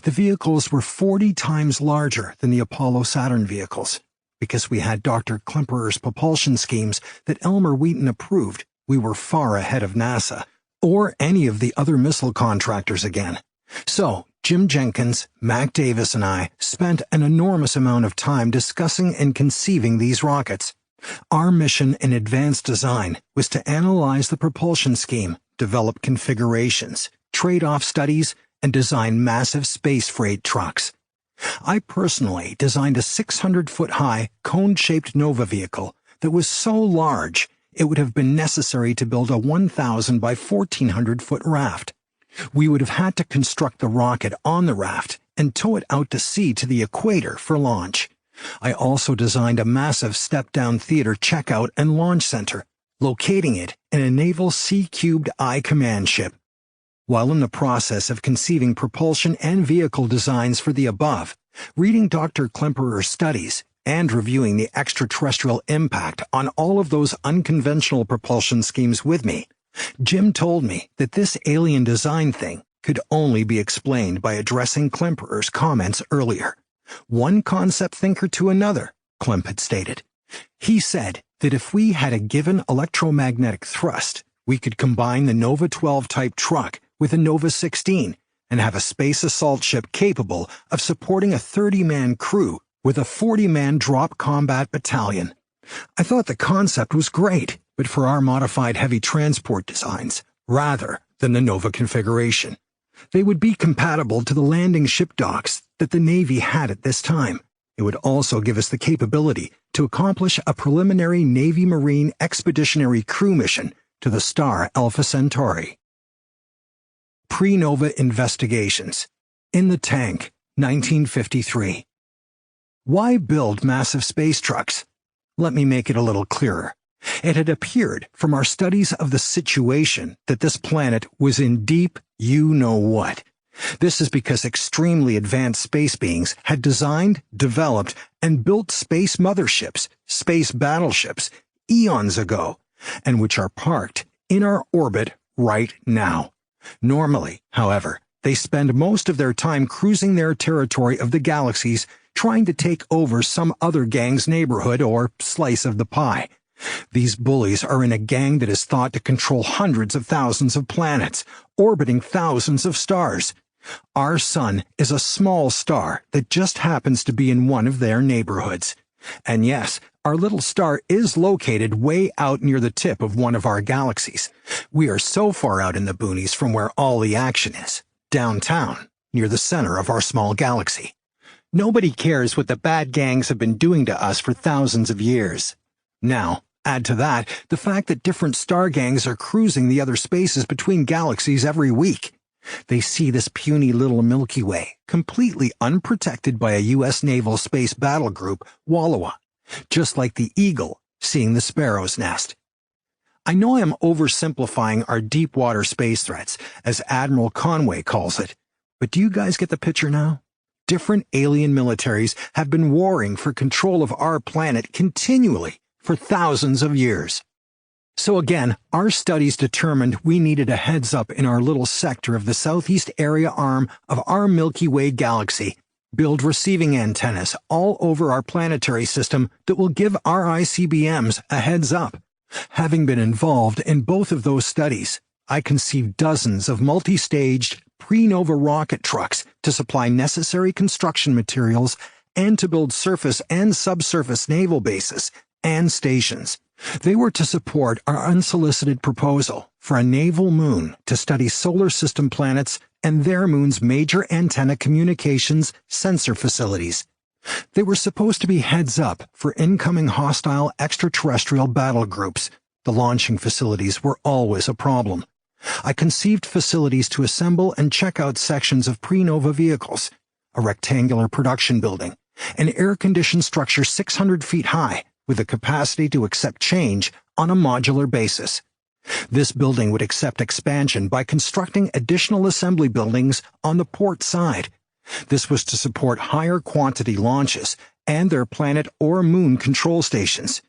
The vehicles were 40 times larger than the Apollo Saturn vehicles. Because we had Dr. Klemperer's propulsion schemes that Elmer Wheaton approved, we were far ahead of NASA, or any of the other missile contractors again. So, Jim Jenkins, Mac Davis, and I spent an enormous amount of time discussing and conceiving these rockets. Our mission in advanced design was to analyze the propulsion scheme, develop configurations, trade-off studies, and design massive space freight trucks. I personally designed a 600-foot-high, cone-shaped Nova vehicle that was so large it would have been necessary to build a 1,000 by 1,400-foot raft. We would have had to construct the rocket on the raft and tow it out to sea to the equator for launch. I also designed a massive step-down theater checkout and launch center, locating it in a naval C-cubed I command ship. While in the process of conceiving propulsion and vehicle designs for the above, reading Dr. Klemperer's studies, and reviewing the extraterrestrial impact on all of those unconventional propulsion schemes with me, Jim told me that this alien design thing could only be explained by addressing Klemperer's comments earlier. One concept thinker to another, Klemp had stated. He said that if we had a given electromagnetic thrust, we could combine the Nova 12 type truck with a Nova 16 and have a space assault ship capable of supporting a 30-man crew with a 40-man drop combat battalion. I thought the concept was great, but for our modified heavy transport designs, rather than the Nova configuration. They would be compatible to the landing ship docks that the Navy had at this time, It would also give us the capability to accomplish a preliminary Navy Marine Expeditionary Crew mission to the star Alpha Centauri. Pre-nova investigations. In the tank, 1953. Why build massive space trucks? Let me make it a little clearer. It had appeared from our studies of the situation that this planet was in deep you-know-what. This is because extremely advanced space beings had designed, developed, and built space motherships, space battleships, eons ago, and which are parked in our orbit right now. Normally, however, they spend most of their time cruising their territory of the galaxies, trying to take over some other gang's neighborhood or slice of the pie. These bullies are in a gang that is thought to control hundreds of thousands of planets, orbiting thousands of stars. Our sun is a small star that just happens to be in one of their neighborhoods. And yes, our little star is located way out near the tip of one of our galaxies. We are so far out in the boonies from where all the action is, downtown, near the center of our small galaxy. Nobody cares what the bad gangs have been doing to us for thousands of years. Now, add to that the fact that different star gangs are cruising the other spaces between galaxies every week. They see this puny little Milky Way, completely unprotected by a U.S. Naval Space Battle Group, Wallowa, just like the eagle seeing the sparrow's nest. I know I am oversimplifying our deep water space threats, as Admiral Conway calls it, but do you guys get the picture now? Different alien militaries have been warring for control of our planet continually for thousands of years. So again, our studies determined we needed a heads-up in our little sector of the southeast area arm of our Milky Way galaxy, build receiving antennas all over our planetary system that will give our ICBMs a heads-up. Having been involved in both of those studies, I conceived dozens of multi-staged, pre-nova rocket trucks to supply necessary construction materials and to build surface and subsurface naval bases and stations. They were to support our unsolicited proposal for a naval moon to study solar system planets and their moon's major antenna communications sensor facilities. They were supposed to be heads up for incoming hostile extraterrestrial battle groups. The launching facilities were always a problem. I conceived facilities to assemble and check out sections of pre-nova vehicles, a rectangular production building, an air-conditioned structure 600 feet high, with the capacity to accept change on a modular basis. This building would accept expansion by constructing additional assembly buildings on the port side. This was to support higher quantity launches and their planet or moon control stations.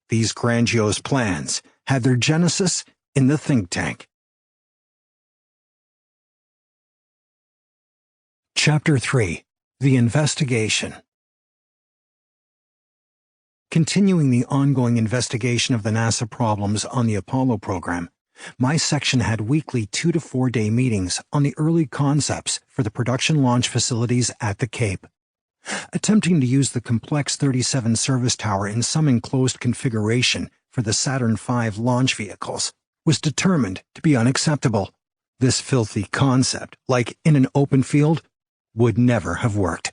These grandiose plans had their genesis in the think tank. Chapter 3. The Investigation. Continuing the ongoing investigation of the NASA problems on the Apollo program, my section had weekly 2 to 4 day meetings on the early concepts for the production launch facilities at the Cape. Attempting to use the complex 37 service tower in some enclosed configuration for the Saturn V launch vehicles was determined to be unacceptable. This filthy concept, like in an open field, would never have worked.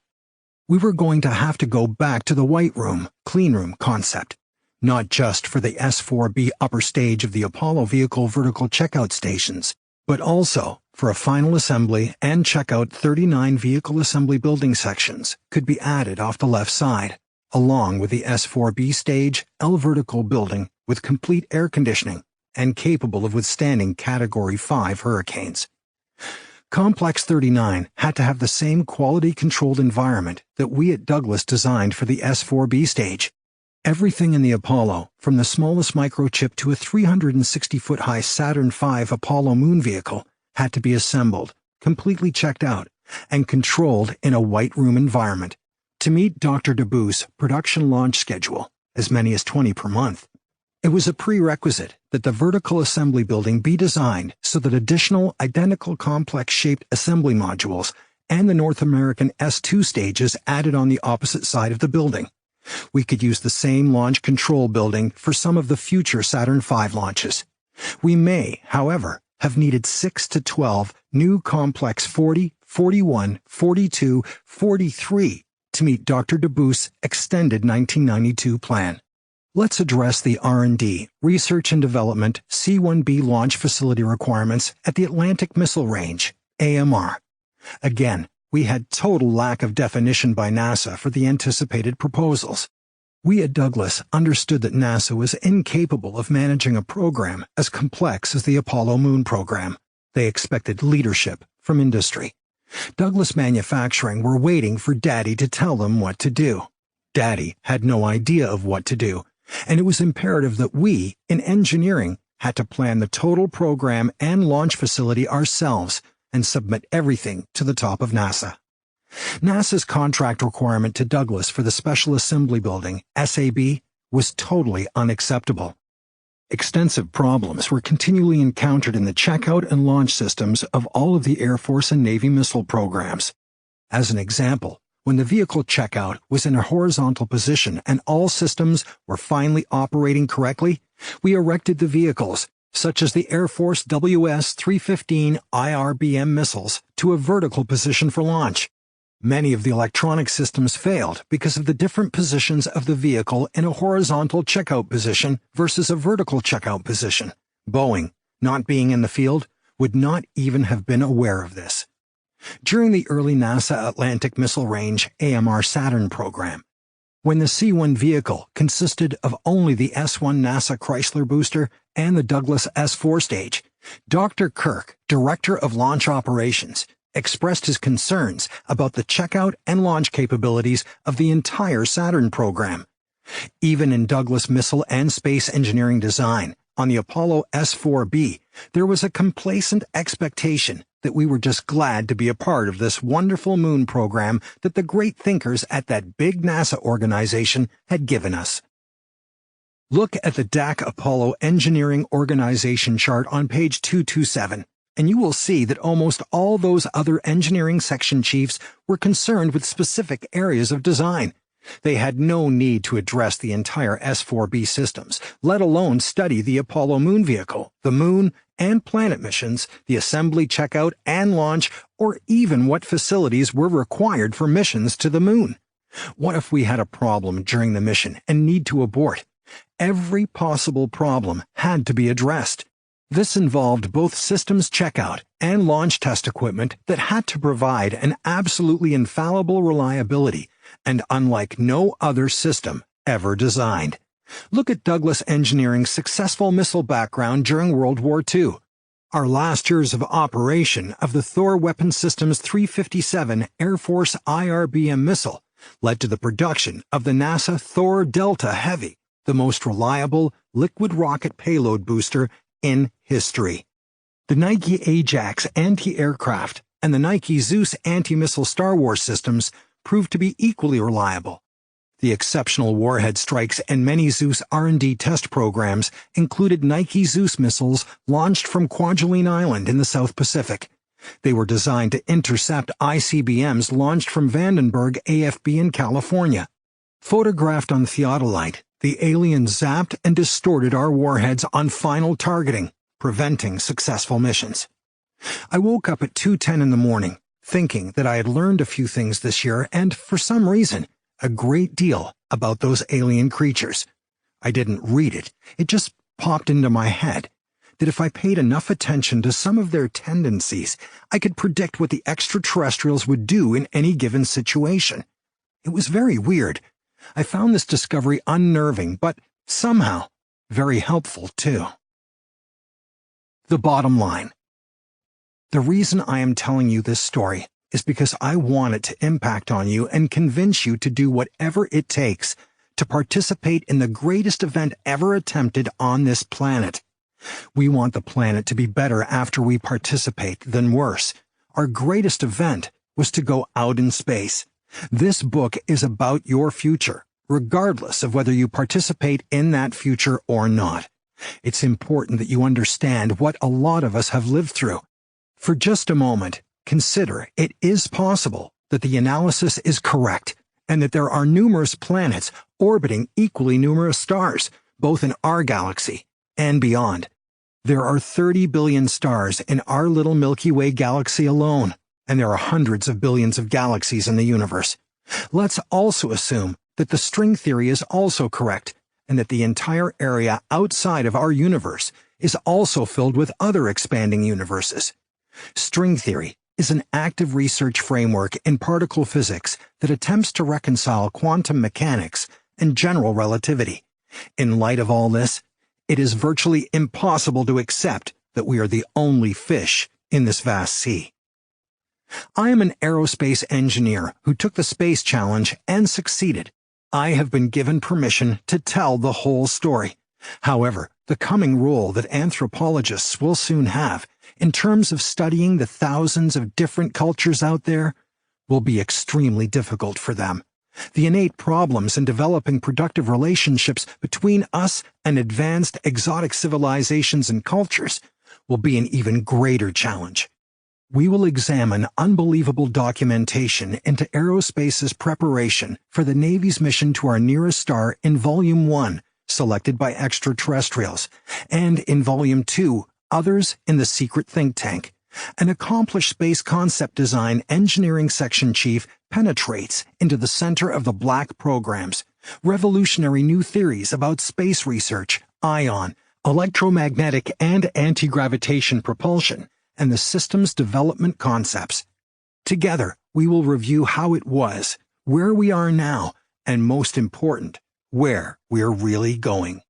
We were going to have to go back to the white room, clean room concept, not just for the S-4B upper stage of the Apollo vehicle vertical checkout stations, but also for a final assembly and checkout 39 vehicle assembly building sections could be added off the left side, along with the S-4B stage L-vertical building with complete air conditioning and capable of withstanding Category 5 hurricanes. Complex 39 had to have the same quality-controlled environment that we at Douglas designed for the S-4B stage. Everything in the Apollo, from the smallest microchip to a 360-foot-high Saturn V Apollo moon vehicle, had to be assembled, completely checked out, and controlled in a white room environment to meet Dr. DeBoos' production launch schedule, as many as 20 per month. It was a prerequisite that the vertical assembly building be designed so that additional identical complex-shaped assembly modules and the North American S2 stages added on the opposite side of the building. We could use the same launch control building for some of the future Saturn V launches. We may, however, have needed 6 to 12 new complex 40, 41, 42, 43 to meet Dr. DeBoost's extended 1992 plan. Let's address the R&D, Research and Development, C-1B launch facility requirements at the Atlantic Missile Range, AMR. Again, we had total lack of definition by NASA for the anticipated proposals. We at Douglas understood that NASA was incapable of managing a program as complex as the Apollo Moon program. They expected leadership from industry. Douglas Manufacturing were waiting for Daddy to tell them what to do. Daddy had no idea of what to do, and it was imperative that we, in engineering, had to plan the total program and launch facility ourselves and submit everything to the top of NASA. NASA's contract requirement to Douglas for the Special Assembly Building, SAB, was totally unacceptable. Extensive problems were continually encountered in the checkout and launch systems of all of the Air Force and Navy missile programs. As an example, when the vehicle checkout was in a horizontal position and all systems were finally operating correctly, we erected the vehicles, such as the Air Force WS-315 IRBM missiles, to a vertical position for launch. Many of the electronic systems failed because of the different positions of the vehicle in a horizontal checkout position versus a vertical checkout position. Boeing, not being in the field, would not even have been aware of this. During the early NASA Atlantic Missile Range AMR Saturn program, when the C-1 vehicle consisted of only the S-1 NASA Chrysler booster and the Douglas S-4 stage, Dr. Kirk, Director of Launch Operations, expressed his concerns about the checkout and launch capabilities of the entire Saturn program. Even in Douglas Missile and Space Engineering design, on the Apollo S-4B, there was a complacent expectation that we were just glad to be a part of this wonderful moon program that the great thinkers at that big NASA organization had given us. Look at the DAC Apollo Engineering Organization chart on page 227. And you will see that almost all those other engineering section chiefs were concerned with specific areas of design. They had no need to address the entire S-4B systems, let alone study the Apollo moon vehicle, the moon and planet missions, the assembly, checkout, and launch, or even what facilities were required for missions to the moon. What if we had a problem during the mission and need to abort? Every possible problem had to be addressed. This involved both systems checkout and launch test equipment that had to provide an absolutely infallible reliability and unlike no other system ever designed. Look at Douglas Engineering's successful missile background during World War II. Our last years of operation of the Thor Weapon Systems 357 Air Force IRBM missile led to the production of the NASA Thor Delta Heavy, the most reliable liquid rocket payload booster in history. The Nike Ajax anti-aircraft and the Nike Zeus anti-missile Star Wars systems proved to be equally reliable. The exceptional warhead strikes and many Zeus R&D test programs included Nike Zeus missiles launched from Kwajalein Island in the South Pacific. They were designed to intercept ICBMs launched from Vandenberg AFB in California. Photographed on theodolite, the aliens zapped and distorted our warheads on final targeting, preventing successful missions. I woke up at 2:10 in the morning, thinking that I had learned a few things this year and, for some reason, a great deal about those alien creatures. I didn't read it, it just popped into my head that if I paid enough attention to some of their tendencies, I could predict what the extraterrestrials would do in any given situation. It was very weird. I found this discovery unnerving, but somehow very helpful too. The bottom line. The reason I am telling you this story is because I want it to impact on you and convince you to do whatever it takes to participate in the greatest event ever attempted on this planet. We want the planet to be better after we participate than worse. Our greatest event was to go out in space. This book is about your future, regardless of whether you participate in that future or not. It's important that you understand what a lot of us have lived through. For just a moment, consider it is possible that the analysis is correct and that there are numerous planets orbiting equally numerous stars, both in our galaxy and beyond. There are 30 billion stars in our little Milky Way galaxy alone, and there are hundreds of billions of galaxies in the universe. Let's also assume that the string theory is also correct, and that the entire area outside of our universe is also filled with other expanding universes. String theory is an active research framework in particle physics that attempts to reconcile quantum mechanics and general relativity. In light of all this, it is virtually impossible to accept that we are the only fish in this vast sea. I am an aerospace engineer who took the space challenge and succeeded. I have been given permission to tell the whole story. However, the coming role that anthropologists will soon have, in terms of studying the thousands of different cultures out there, will be extremely difficult for them. The innate problems in developing productive relationships between us and advanced exotic civilizations and cultures will be an even greater challenge. We will examine unbelievable documentation into aerospace's preparation for the Navy's mission to our nearest star in Volume 1, selected by Extraterrestrials, and in Volume 2, others in the secret think tank. An accomplished space concept design engineering section chief penetrates into the center of the black programs, revolutionary new theories about space research, ion, electromagnetic and anti-gravitation propulsion, and the system's development concepts. Together, we will review how it was, where we are now, and most important, where we are really going.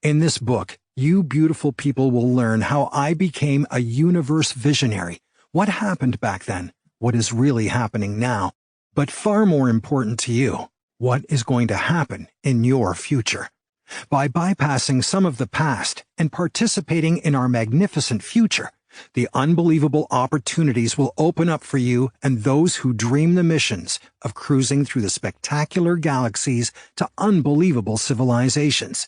In this book, you beautiful people will learn how I became a universe visionary, what happened back then, what is really happening now, but far more important to you, what is going to happen in your future. By bypassing some of the past and participating in our magnificent future, the unbelievable opportunities will open up for you and those who dream the missions of cruising through the spectacular galaxies to unbelievable civilizations.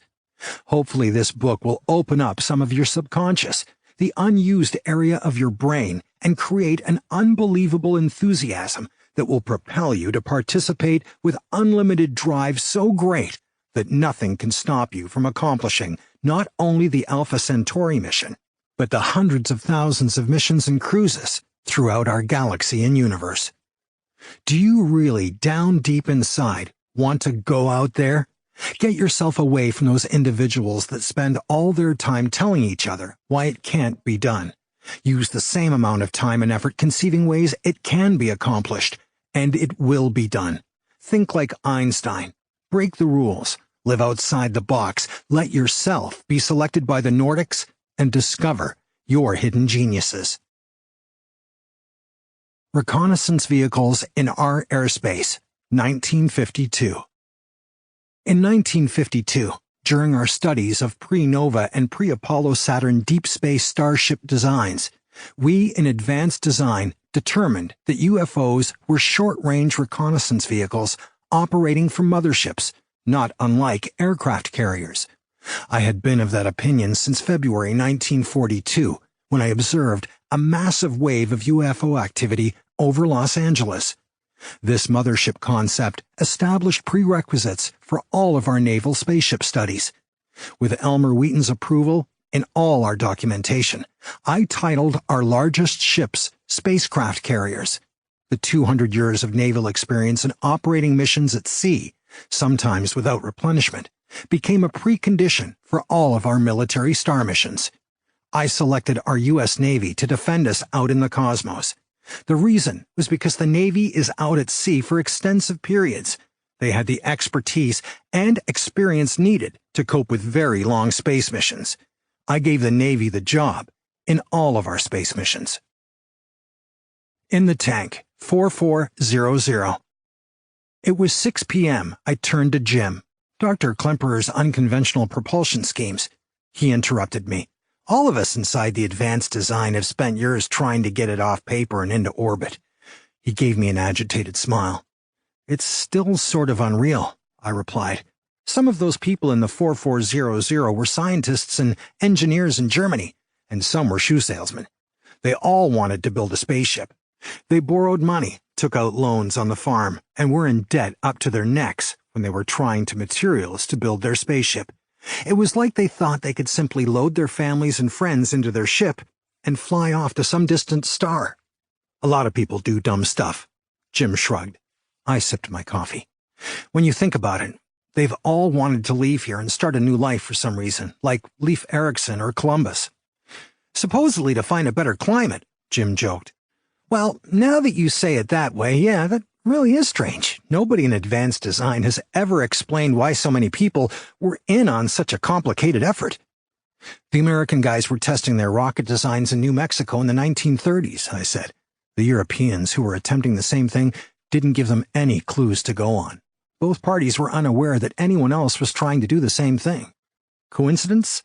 Hopefully this book will open up some of your subconscious, the unused area of your brain, and create an unbelievable enthusiasm that will propel you to participate with unlimited drive so great that nothing can stop you from accomplishing not only the Alpha Centauri mission, but the hundreds of thousands of missions and cruises throughout our galaxy and universe. Do you really, down deep inside, want to go out there? Get yourself away from those individuals that spend all their time telling each other why it can't be done. Use the same amount of time and effort conceiving ways it can be accomplished, and it will be done. Think like Einstein. Break the rules. Live outside the box. Let yourself be selected by the Nordics and discover your hidden geniuses. Reconnaissance Vehicles in Our Airspace, 1952. In 1952, during our studies of pre-Nova and pre-Apollo Saturn deep space starship designs, we in advanced design determined that UFOs were short-range reconnaissance vehicles operating from motherships, not unlike aircraft carriers. I had been of that opinion since February 1942, when I observed a massive wave of UFO activity over Los Angeles. This mothership concept established prerequisites for all of our naval spaceship studies. With Elmer Wheaton's approval, in all our documentation, I titled our largest ships spacecraft carriers. The 200 years of naval experience in operating missions at sea, sometimes without replenishment, became a precondition for all of our military star missions. I selected our U.S. Navy to defend us out in the cosmos. The reason was because the Navy is out at sea for extensive periods. They had the expertise and experience needed to cope with very long space missions. I gave the Navy the job in all of our space missions. In the tank, 4400. It was 6 p.m. I turned to Jim, Dr. Klemperer's unconventional propulsion schemes. He interrupted me. All of us inside the advanced design have spent years trying to get it off paper and into orbit. He gave me an agitated smile. It's still sort of unreal, I replied. Some of those people in the 4400 were scientists and engineers in Germany, and some were shoe salesmen. They all wanted to build a spaceship. They borrowed money, took out loans on the farm, and were in debt up to their necks when they were trying to materials to build their spaceship. It was like they thought they could simply load their families and friends into their ship and fly off to some distant star. A lot of people do dumb stuff. Jim shrugged. I sipped my coffee. When you think about it, they've all wanted to leave here and start a new life for some reason, like Leif Erikson or Columbus. Supposedly to find a better climate, Jim joked. Well, now that you say it that way, yeah, that really is strange. Nobody in advanced design has ever explained why so many people were in on such a complicated effort. The American guys were testing their rocket designs in New Mexico in the 1930s, I said. The Europeans who were attempting the same thing didn't give them any clues to go on. Both parties were unaware that anyone else was trying to do the same thing. Coincidence?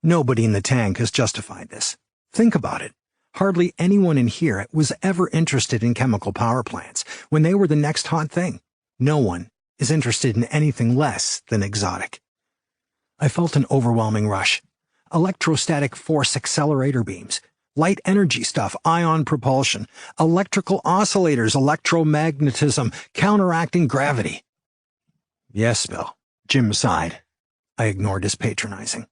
Nobody in the tank has justified this. Think about it. Hardly anyone in here was ever interested in chemical power plants when they were the next hot thing. No one is interested in anything less than exotic. I felt an overwhelming rush. Electrostatic force accelerator beams, light energy stuff, ion propulsion, electrical oscillators, electromagnetism, counteracting gravity. Yes, Bill, Jim sighed. I ignored his patronizing.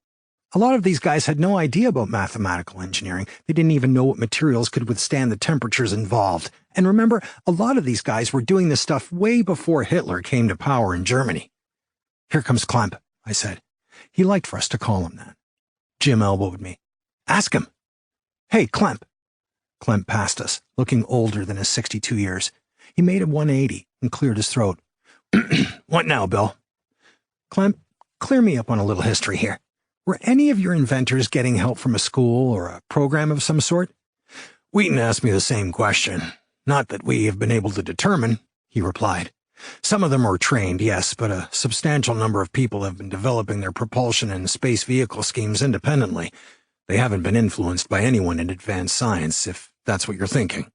A lot of these guys had no idea about mathematical engineering. They didn't even know what materials could withstand the temperatures involved. And remember, a lot of these guys were doing this stuff way before Hitler came to power in Germany. Here comes Klemp, I said. He liked for us to call him that. Jim elbowed me. Ask him. Hey, Klemp. Klemp passed us, looking older than his 62 years. He made a 180 and cleared his throat. What now, Bill? Klemp, clear me up on a little history here. Were any of your inventors getting help from a school or a program of some sort? Wheaton asked me the same question. Not that we have been able to determine, he replied. Some of them were trained, yes, but a substantial number of people have been developing their propulsion and space vehicle schemes independently. They haven't been influenced by anyone in advanced science, if that's what you're thinking.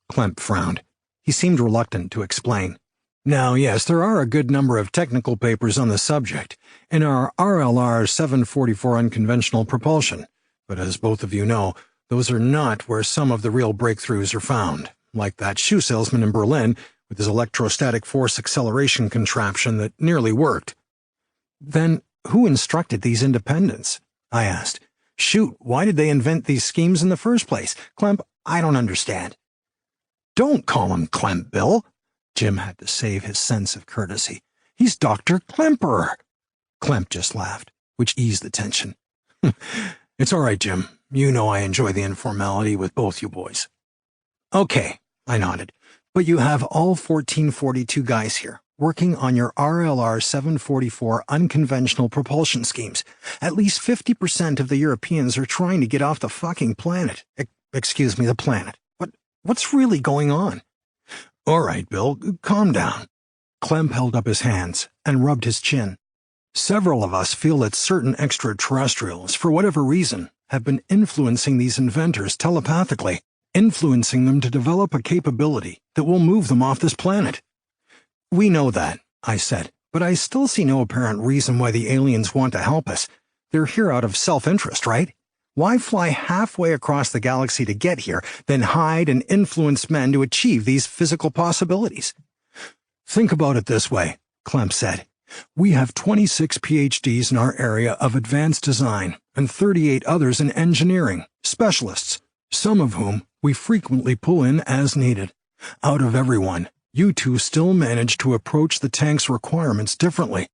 Klemp frowned. He seemed reluctant to explain. Now, yes, there are a good number of technical papers on the subject in our RLR 744 unconventional propulsion, but as both of you know, those are not where some of the real breakthroughs are found, like that shoe salesman in Berlin with his electrostatic force acceleration contraption that nearly worked. Then who instructed these independents? I asked. Shoot, why did they invent these schemes in the first place? Klemp, I don't understand. Don't call him Klemp, Bill. Jim had to save his sense of courtesy. He's Dr. Klemperer. Klemp just laughed, which eased the tension. It's all right, Jim. You know I enjoy the informality with both you boys. Okay, I nodded. But you have all 1442 guys here, working on your RLR 744 unconventional propulsion schemes. At least 50% of the Europeans are trying to get off the fucking planet. Excuse me, the planet. What's really going on? All right, Bill, calm down. Klemp held up his hands and rubbed his chin. Several of us feel that certain extraterrestrials, for whatever reason, have been influencing these inventors telepathically, influencing them to develop a capability that will move them off this planet. We know that, I said, but I still see no apparent reason why the aliens want to help us. They're here out of self-interest, right? Why fly halfway across the galaxy to get here, then hide and influence men to achieve these physical possibilities? Think about it this way, Klemp said. We have 26 PhDs in our area of advanced design and 38 others in engineering, specialists, some of whom we frequently pull in as needed. Out of everyone, you two still manage to approach the tank's requirements differently.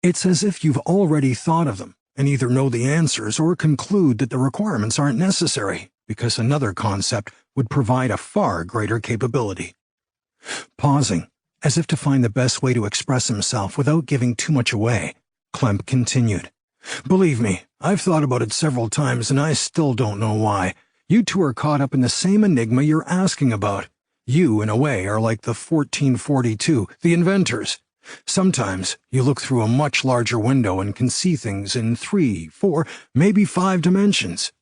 It's as if you've already thought of them and either know the answers or conclude that the requirements aren't necessary because another concept would provide a far greater capability. Pausing, as if to find the best way to express himself without giving too much away, Klemp continued. Believe me, I've thought about it several times and I still don't know why. You two are caught up in the same enigma you're asking about. You, in a way, are like the 1442, the inventors. Sometimes you look through a much larger window and can see things in 3, 4, maybe 5 dimensions.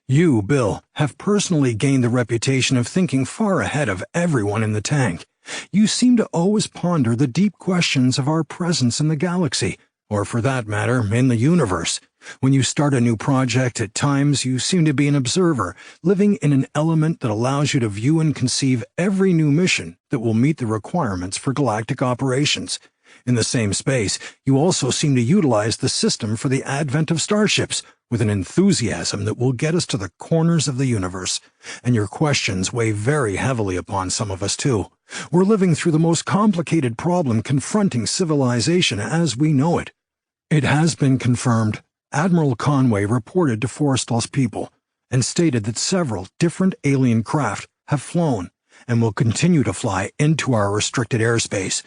You, Bill, have personally gained the reputation of thinking far ahead of everyone in the tank. You seem to always ponder the deep questions of our presence in the galaxy, or for that matter, in the universe. When you start a new project, at times you seem to be an observer, living in an element that allows you to view and conceive every new mission that will meet the requirements for galactic operations. In the same space, you also seem to utilize the system for the advent of starships, with an enthusiasm that will get us to the corners of the universe, and your questions weigh very heavily upon some of us, too. We're living through the most complicated problem confronting civilization as we know it. It has been confirmed. Admiral Conway reported to Forrestal's people and stated that several different alien craft have flown and will continue to fly into our restricted airspace.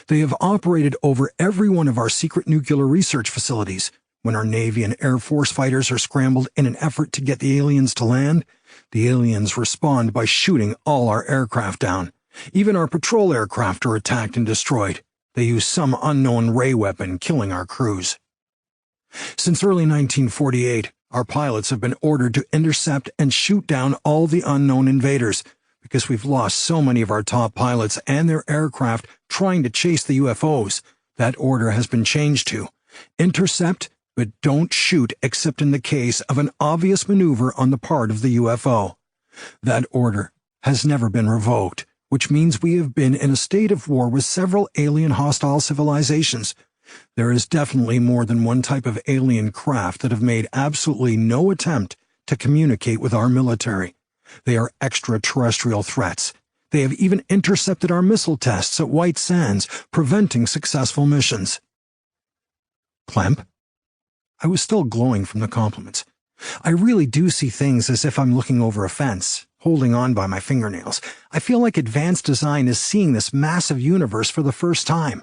They have operated over every one of our secret nuclear research facilities. When our Navy and Air Force fighters are scrambled in an effort to get the aliens to land, the aliens respond by shooting all our aircraft down. Even our patrol aircraft are attacked and destroyed. They use some unknown ray weapon, killing our crews. Since early 1948, our pilots have been ordered to intercept and shoot down all the unknown invaders, because we've lost so many of our top pilots and their aircraft trying to chase the UFOs. That order has been changed to intercept, but don't shoot except in the case of an obvious maneuver on the part of the UFO. That order has never been revoked, which means we have been in a state of war with several alien hostile civilizations. There is definitely more than one type of alien craft that have made absolutely no attempt to communicate with our military. They are extraterrestrial threats. They have even intercepted our missile tests at White Sands, preventing successful missions. Clemp? I was still glowing from the compliments. I really do see things as if I'm looking over a fence, holding on by my fingernails. I feel like advanced design is seeing this massive universe for the first time.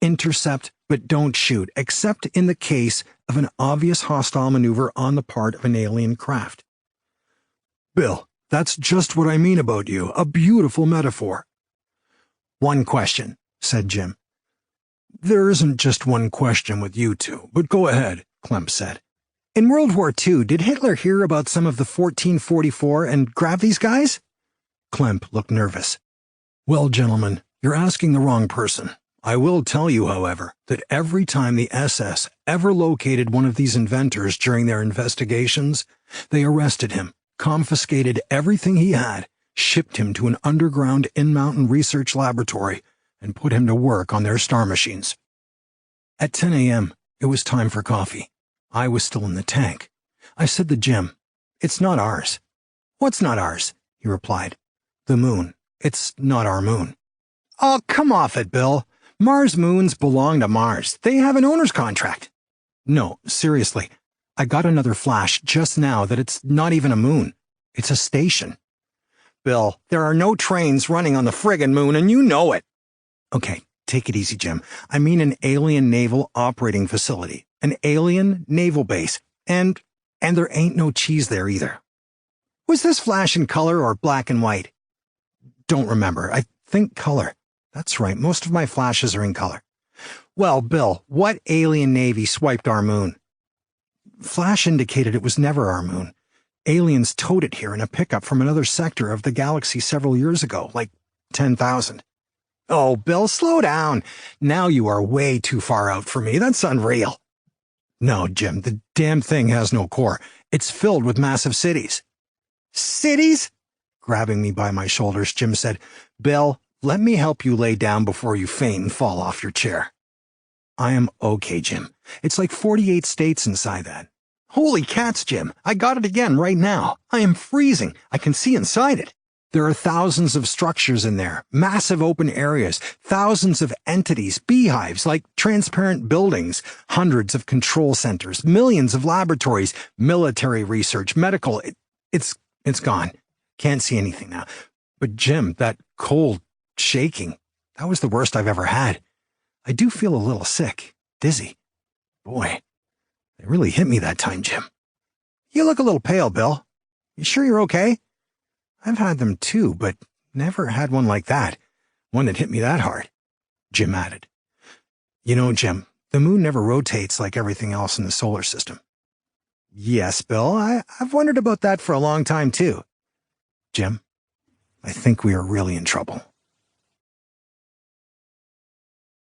Intercept, but don't shoot, except in the case of an obvious hostile maneuver on the part of an alien craft. Bill, that's just what I mean about you, a beautiful metaphor. One question, said Jim. There isn't just one question with you two, but go ahead, Clemp said. In World War II, did Hitler hear about some of the 1444 and grab these guys? Clemp looked nervous. Well, gentlemen, you're asking the wrong person. I will tell you, however, that every time the SS ever located one of these inventors during their investigations, they arrested him, confiscated everything he had, shipped him to an underground in-mountain research laboratory, and put him to work on their star machines. At 10 a.m., it was time for coffee. I was still in the tank. I said to Jim, "It's not ours." "What's not ours?" he replied. "The moon. It's not our moon." "Oh, come off it, Bill. Mars moons belong to Mars. They have an owner's contract." "No, seriously. I got another flash just now that it's not even a moon. It's a station." "Bill, there are no trains running on the friggin' moon, and you know it." "Okay, take it easy, Jim. I mean an alien naval operating facility, an alien naval base, and there ain't no cheese there either." "Was this flash in color or black and white?" "Don't remember. I think color. That's right, most of my flashes are in color." "Well, Bill, what alien navy swiped our moon?" "Flash indicated it was never our moon. Aliens towed it here in a pickup from another sector of the galaxy several years ago, like 10,000. "Oh, Bill, slow down. Now you are way too far out for me. That's unreal." "No, Jim, the damn thing has no core. It's filled with massive cities." "Cities?" Grabbing me by my shoulders, Jim said, "Bill, let me help you lay down before you faint and fall off your chair." "I am okay, Jim. It's like 48 states inside that." "Holy cats, Jim. I got it again right now. I am freezing. I can see inside it. There are thousands of structures in there, massive open areas, thousands of entities, beehives like transparent buildings, hundreds of control centers, millions of laboratories, military research, medical. It's gone. Can't see anything now. But Jim, that cold shaking, that was the worst I've ever had. I do feel a little sick, dizzy. Boy, they really hit me that time, Jim." "You look a little pale, Bill. You sure you're okay?" "I've had them too, but never had one like that. One that hit me that hard," Jim added. "You know, Jim, the moon never rotates like everything else in the solar system." "Yes, Bill, I've wondered about that for a long time too." "Jim, I think we are really in trouble."